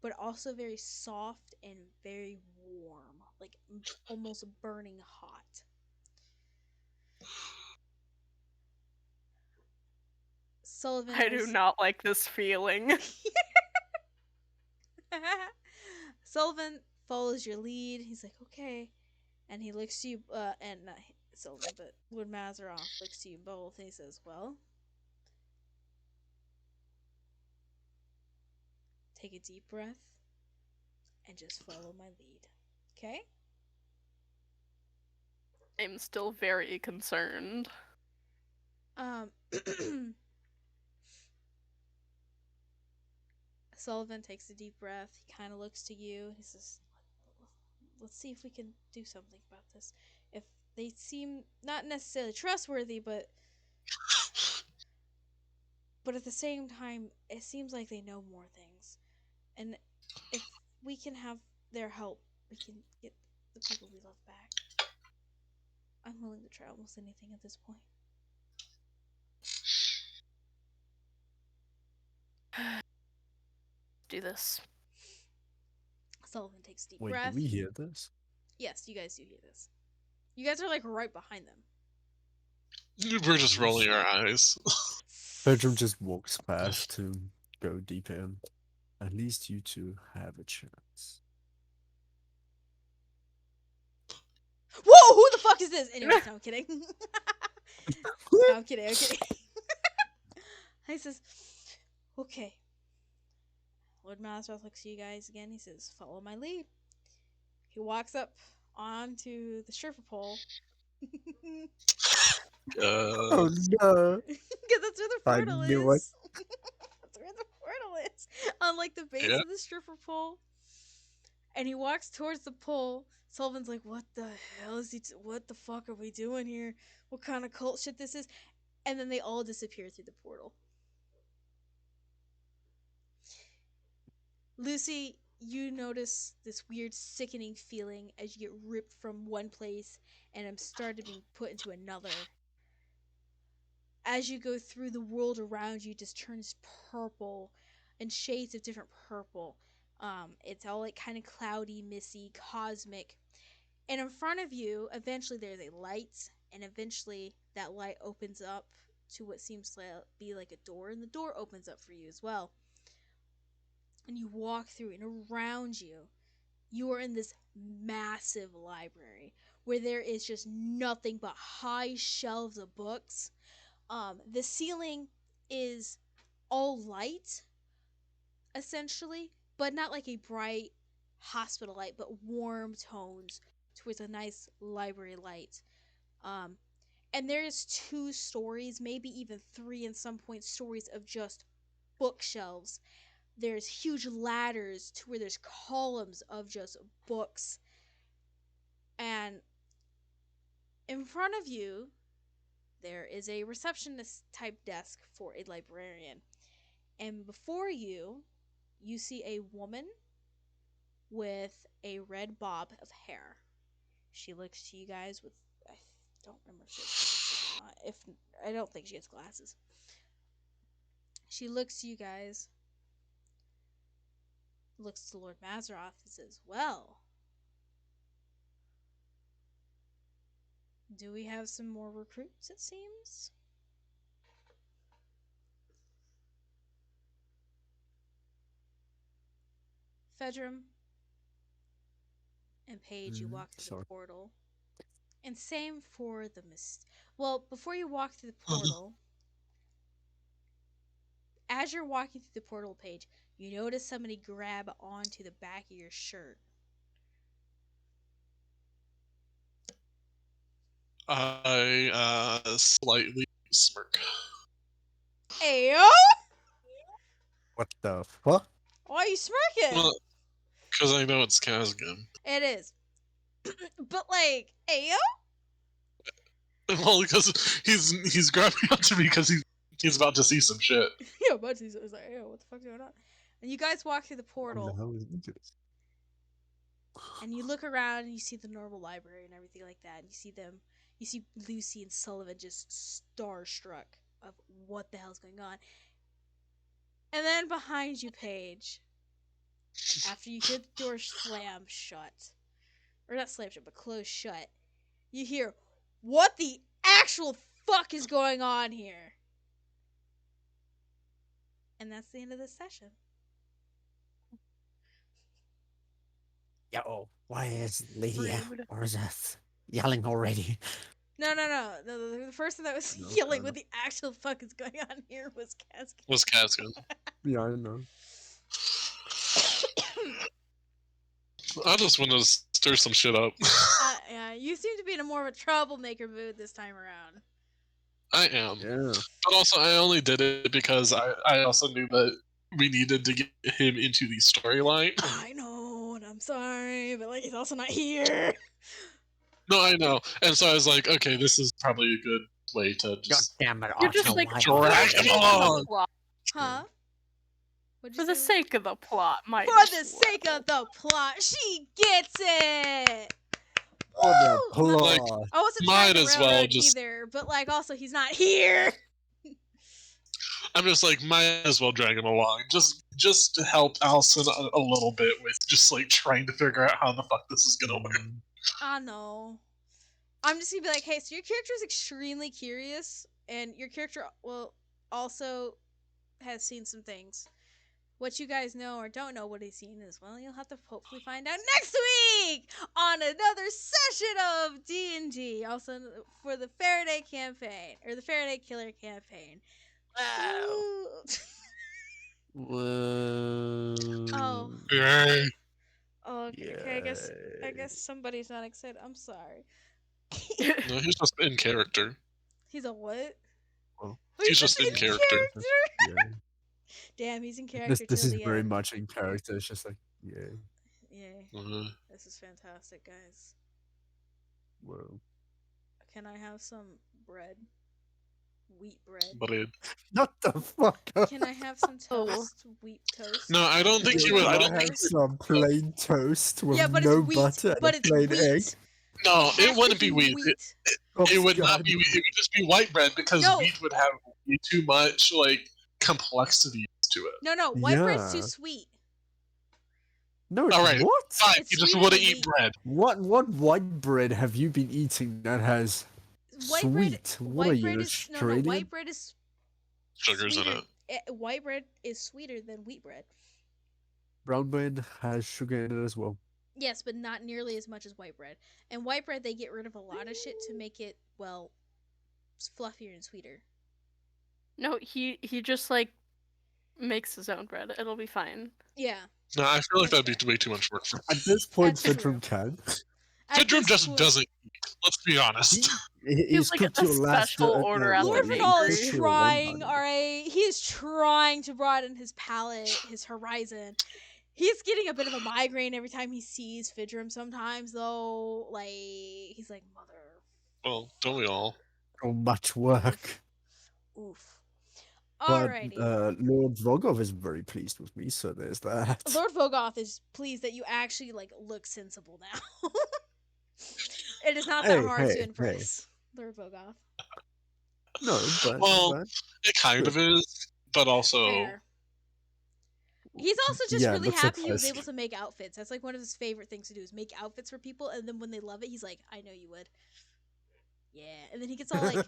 but also very soft and very warm, like almost burning hot. Sullivan I do has not like this feeling. Sullivan follows your lead. He's like, okay, and he looks to you, and not Sullivan, but Lord Mazaroff looks to you both, and he says, "Well, take a deep breath and just follow my lead, okay?" I'm still very concerned. Um, Sullivan takes a deep breath. He kind of looks to you. He says, "Let's see if we can do something about this. If they seem not necessarily trustworthy, but at the same time, it seems like they know more things. And if we can have their help, we can get the people we love back. I'm willing to try almost anything at this point." Do this. Sullivan takes a deep Wait, do breath. we hear this? Yes, you guys do hear this. You guys are like right behind them. we're just rolling our eyes. Bertram just walks past to go deep in. At least you two have a chance. Whoa, who the fuck is this? Anyways, no, I'm kidding. No, I'm kidding, I'm kidding. He says, okay. Lord Mazroth looks at you guys again. He says, follow my lead. He walks up onto the stripper pole. Oh no! Because that's where the I portal knew it. is. That's where the portal is. On like the base Yeah. of the stripper pole. And he walks towards the pole. Sullivan's like, what the hell is he? What the fuck are we doing here? What kind of cult shit this is? And then they all disappear through the portal. Lucy, you notice this weird sickening feeling as you get ripped from one place and am started being put into another. As you go through, the world around you just turns purple and shades of different purple. It's all like kind of cloudy, misty, cosmic. And in front of you, eventually there's a light, and eventually that light opens up to what seems to be like a door, and the door opens up for you as well. And you walk through, and around you, you are in this massive library where there is just nothing but high shelves of books. The ceiling is all light, essentially, but not like a bright hospital light, but warm tones towards a nice library light. Um, and there's 2 stories, maybe even 3 in some point, stories of just bookshelves. There's huge ladders to where there's columns of just books. And in front of you, there is a receptionist type desk for a librarian. And before you, you see a woman with a red bob of hair. She looks to you guys with, I don't remember if she has glasses or not. If I don't think she has glasses. She looks to you guys, looks to Lord Mazaroth and says, "Well, do we have some more recruits, it seems?" Fedrum and Paige, you walk through the Sorry. portal. And same for the Well, before you walk through the portal, as you're walking through the portal, Paige, you notice somebody grab onto the back of your shirt. I slightly smirk. Ayo! What the fuck? Why are you smirking? Well, because I know it's Kazgan. It is. But like, ayo? Well, because he's grabbing onto me because he's about to see some shit. Yeah, but he's like, ayo, what the fuck's going on? And you guys walk through the portal. How is this? And you look around and you see the normal library and everything like that. And you see Lucy and Sullivan just starstruck of what the hell's going on. And then behind you, Paige, after you hear the door slam shut, or not slam shut, but close shut, you hear, "What the actual fuck is going on here?" And that's the end of this session. Yo, why is Lydia Rude. or Zeth yelling already? No. The person that was No, yelling fair what the actual fuck is going on here was Casca. Was Kazgan. Yeah, I know. I just want to stir some shit up. Yeah, you seem to be in a more of a troublemaker mood this time around. I am. Yeah. But also, I only did it because I also knew that we needed to get him into the storyline. I know, and I'm sorry, but like he's also not here. No, I know. And so I was like, okay, this is probably a good way to God just damn it, You're just Archie, like why for the drag him sake of along. the plot. Huh? What'd you For the say? sake of the plot, might For as the well. sake of the plot, she gets it. For the Woo! Like, plot. I wasn't might trying to as well railroad just- either, but like also he's not here. I'm just like, might as well drag him along, just to help Allison a little bit with just like trying to figure out how the fuck this is gonna work. I know. I'm just gonna be like, hey, so your character is extremely curious, and your character will also has seen some things. What you guys know or don't know what he's seen is, well, you'll have to hopefully find out next week on another session of D&D, also for the Faraday campaign, or the Faraday Killer campaign. Wow. Whoa. Yay. Oh, okay, I guess somebody's not excited. I'm sorry. No, he's just in character. He's a what? Well, Oh, he's just in character. Yeah. Damn, he's in character This till is the very end. much in character. It's just like, yeah. Yay. This is fantastic, guys. Whoa. Can I have some bread? Wheat bread. But What the fuck? Can I have some Oh. toast? Wheat toast? no, I don't think you would. I don't think. have some plain toast with Yeah, but no it's wheat. butter But and it's a plain wheat. egg. No, has it to wouldn't be wheat. Oh, It would not God. be. It would just be white bread because No. wheat would have way too much like complexity to it. No, white bread's too Yeah. sweet. No, All right, what? fine. It's You just sweeter want to than eat wheat. bread. What white bread have you been eating that has White bread. sweet? What are White you, bread is no. Australian? White bread is Sugars in sweeter. it. White bread is sweeter than wheat bread. Brown bread has sugar in it as well. Yes, but not nearly as much as white bread. And white bread, they get rid of a lot of shit to make it fluffier and sweeter. No, he just like makes his own bread. It'll be fine. Yeah, No, I feel like That's that'd be way too much work for At this point, That's true. Fitrum can. At Fidrum this just point, doesn't eat. Let's be honest. He's like cooked a your last. special order at Lord the Vidal is bakery. trying. All right, he is trying to broaden his palate, his horizon. He's getting a bit of a migraine every time he sees Fidrum. Sometimes though, like he's like, mother. Well, don't we all? So much work. Oof. But Alrighty. Lord Vogov is very pleased with me, so there's that. Lord Vogoth is pleased that you actually like look sensible now. It is not that hard to Hey. impress Lord Vogoth. No, Well, but it kind of is, but also Fair. He's also just yeah, really looks happy like he was flesh. able to make outfits. That's like one of his favorite things to do is make outfits for people, and then when they love it, he's like, "I know you would." Yeah, and then he gets all like,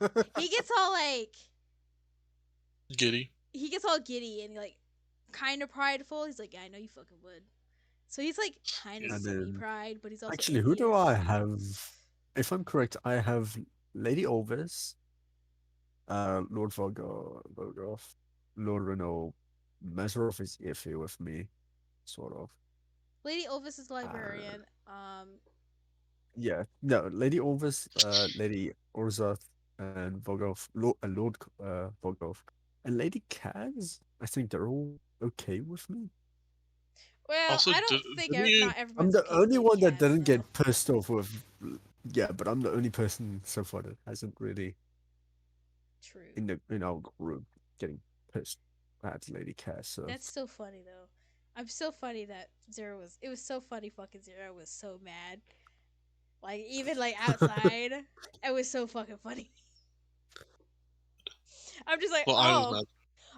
giddy. he gets all giddy and like, kind of prideful. He's like, "Yeah, I know you fucking would." So he's like kind of And semi then, pride, but he's also actually, who do envious. I have? If I'm correct, I have Lady Olvis, Lord Vogov, Lord Renault. Mazarov is iffy with me, sort of. Lady Olvis is the Uh, librarian. yeah, no, Lady Olvis, Lady Orzath, and Vogov, Lord Vogov, and Lady Kaz. I think they're all okay with me. Well, Also, I don't think didn't you? not I'm everyone's the okay with only Lady one that Kaz, didn't though. get pissed off with. Yeah, but I'm the only person so far that hasn't really True. in our group getting pissed at Lady Cass. So That's so funny though. I'm so funny that Zero was. It was so funny. Fucking Zero was so mad. Like even like outside, it was so fucking funny. I'm just like, Well, I was oh, mad.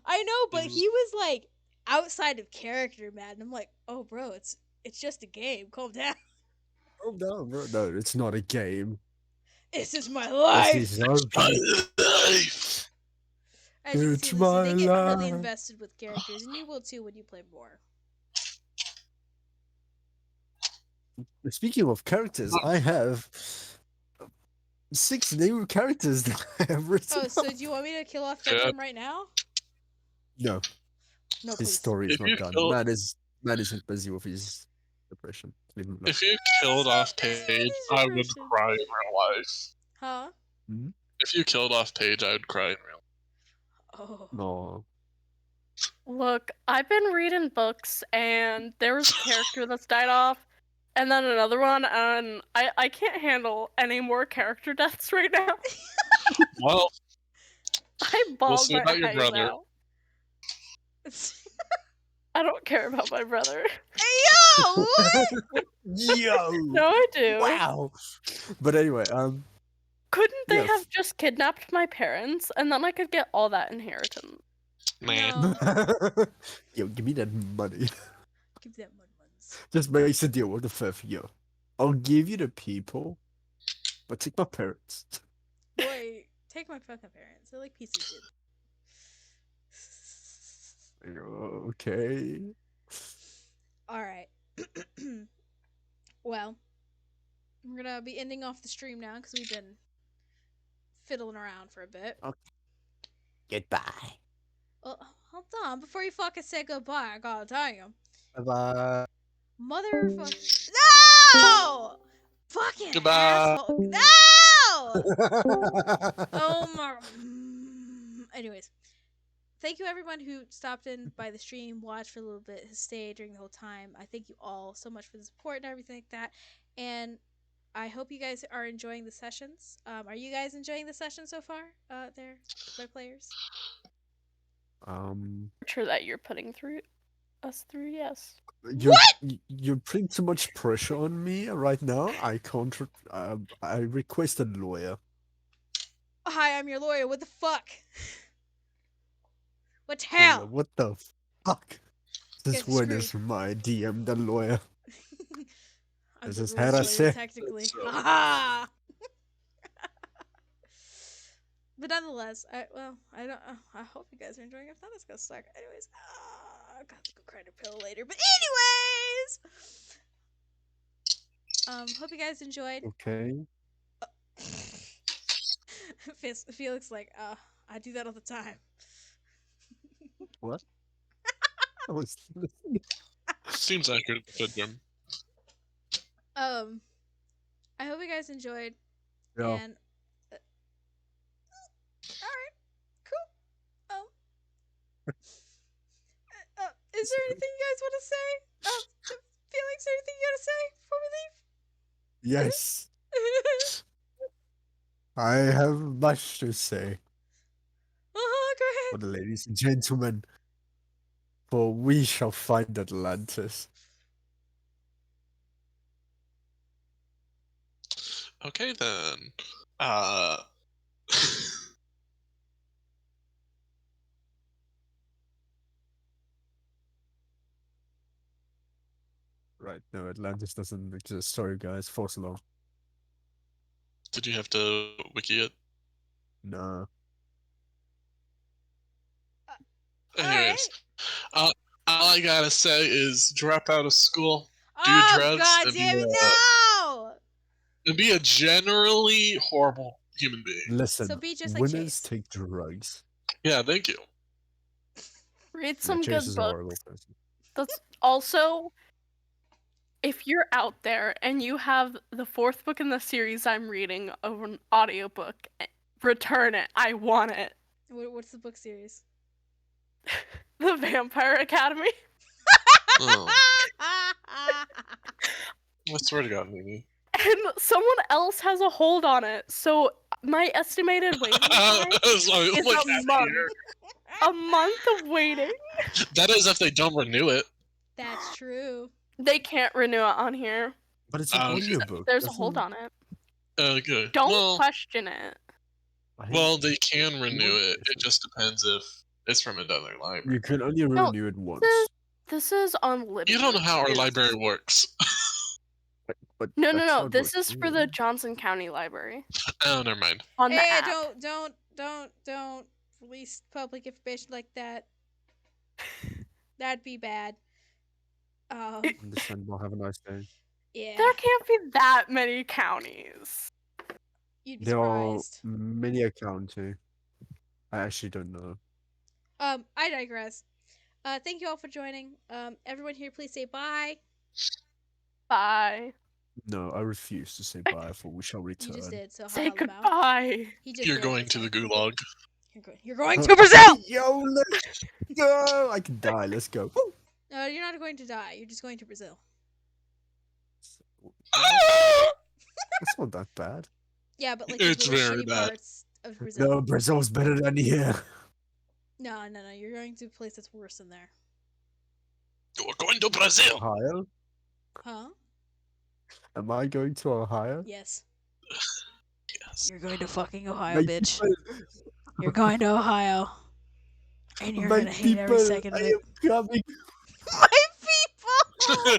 I know, He but was he was like outside of character mad, and I'm like, oh, bro, it's just a game. Calm down. oh no, bro, no, it's not a game. This is my This life. is RP. life. As you can see, It's Lucy, my they get really life. invested with characters, and you will too when you play more. Speaking of characters, I have 6 new characters that I have written. Oh, so do you want me to kill off Yeah. Fedrum right now? No, No, his please. story is If not you done. kill, Matt is busy with his depression. Leave him alone. if you killed off Busy with Paige, his I would depression. cry in real life. Huh? If you killed off Paige, I would cry in real. Oh. No. Look, I've been reading books, and there was a character that's died off, and then another one, and I can't handle any more character deaths right now. Well, I we'll bawled see my about your eyes brother. out. I don't care about my brother. Hey, yo! What? Yo! No, I do. Wow! But anyway, Couldn't they yeah. have just kidnapped my parents, and then I could get all that inheritance? Man, No. Yo, give me that money. Give that mud. Just makes a deal with the fifth. Yo, I'll give you the people, but take my parents. Boy, take my fucking parents. They're like pieces of shit. Okay. Alright. Well, we're gonna be ending off the stream now because we've been fiddling around for a bit. Goodbye. Well, hold on. Before you fucking say goodbye, I gotta tell you. Bye. Motherfucker. No! Fucking Goodbye. asshole. No! Oh my. Anyways, thank you everyone who stopped in by the stream, watched for a little bit, has stayed during the whole time. I thank you all so much for the support and everything like that. And I hope you guys are enjoying the sessions. Are you guys enjoying the session so far? There, my players. Sure that you're putting through us through, yes. You're putting too much pressure on me right now. I can't. I requested a lawyer. Hi, I'm your lawyer. What the fuck? What the Lawyer, hell? what the fuck? This Get one screwed. is my DM, the lawyer. I'm This the is rules lawyer, heresy. technically. So- Ha But nonetheless, I don't. I hope you guys are enjoying it. If not, it's gonna suck. Anyways, I got to go cry to pill later. But anyways, hope you guys enjoyed. Okay. Felix like, I do that all the time. What? I was Seems accurate, good Jim. I hope you guys enjoyed, Yeah. and all right, cool. Is there anything you guys want to say? Felix, anything you gotta say before Yes. we leave? I have much to say Go for ahead. the ladies and gentlemen. For we shall find Atlantis. Okay then. Uh Right, no, Atlantis doesn't exist. Sorry, guys. Force along. did you have to wiki it? No. Anyways, all I gotta say is drop out of school, do Oh drugs, God and damn it! No. be a generally horrible human being. Listen, So be just like winners Chase. take drugs. Yeah, thank you. Read Yeah, some Chase good is a horrible books. person. That's also, if you're out there and you have the 4th book in the series I'm reading of an audiobook, return it. I want it. What's the book series? The Vampire Academy. Oh, I swear to God, Mimi. And someone else has a hold on it. So my estimated waiting time It's like, is like a half month. year. A month of waiting. That is if they don't renew it. That's true. They can't renew it on here. But it's an Okay. audiobook. There's a hold on it. Okay. Don't question it. Well, they can renew want it. this. It just depends if it's from another library. You can only No, renew it once. This is unlimited. You don't know how our library works. But No. that's how it This works is for the Johnson County Library Oh, never mind. on the Hey, app. don't release public information like that. That'd be bad. Understandable. Have a nice day. Yeah. There can't be that many counties. You'd be There are surprised. many a county. I actually don't know. I digress. Thank you all for joining. Everyone here, please say bye. Bye. No, I refuse to say bye, for we shall You return. just did, so Say halal about. goodbye. He just You're did, going to so- the gulag. You're going to Brazil. Yo, let's go! I can die. Let's go. Woo! No, you're not going to die. You're just going to Brazil. That's not that bad. Yeah, but like It's the little very shitty bad. parts of Brazil. No, Brazil's better than here. No. You're going to a place that's worse than there. You're going to Brazil. Ohio? Huh? Am I going to Ohio? Yes. Yes. You're going to fucking Ohio, My bitch. people, You're going to Ohio. And you're my gonna hate every people, second of I it. am coming. My people!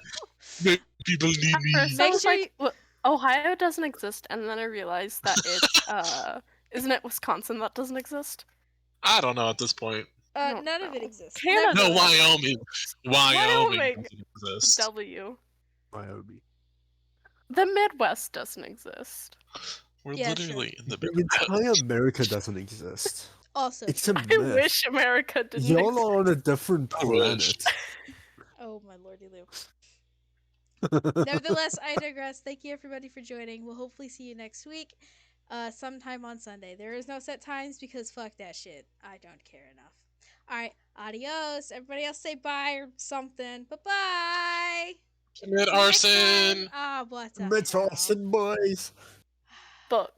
People need At me. first, I Make was sure like, Ohio doesn't exist, and then I realized that it's isn't it Wisconsin that doesn't exist? I don't know at this point. I don't None of it know. exists. Canada. No, Nevertheless. Wyoming. Wyoming Wyoming. doesn't exist. W. Wyoming. The Midwest doesn't exist. We're Yeah, literally in the The Midwest. entire America doesn't exist. Also, It's a I myth. wish America didn't Y'all exist. are on a different I wish. planet. oh my lordy Lou. Nevertheless, I digress. Thank you everybody for joining. We'll hopefully see you next week, sometime on Sunday. There is no set times because fuck that shit. I don't care enough. All right, adios. Everybody else say bye or something. Bye bye. Commit arson. Ah, what the Metz hell? Austin boys. Book.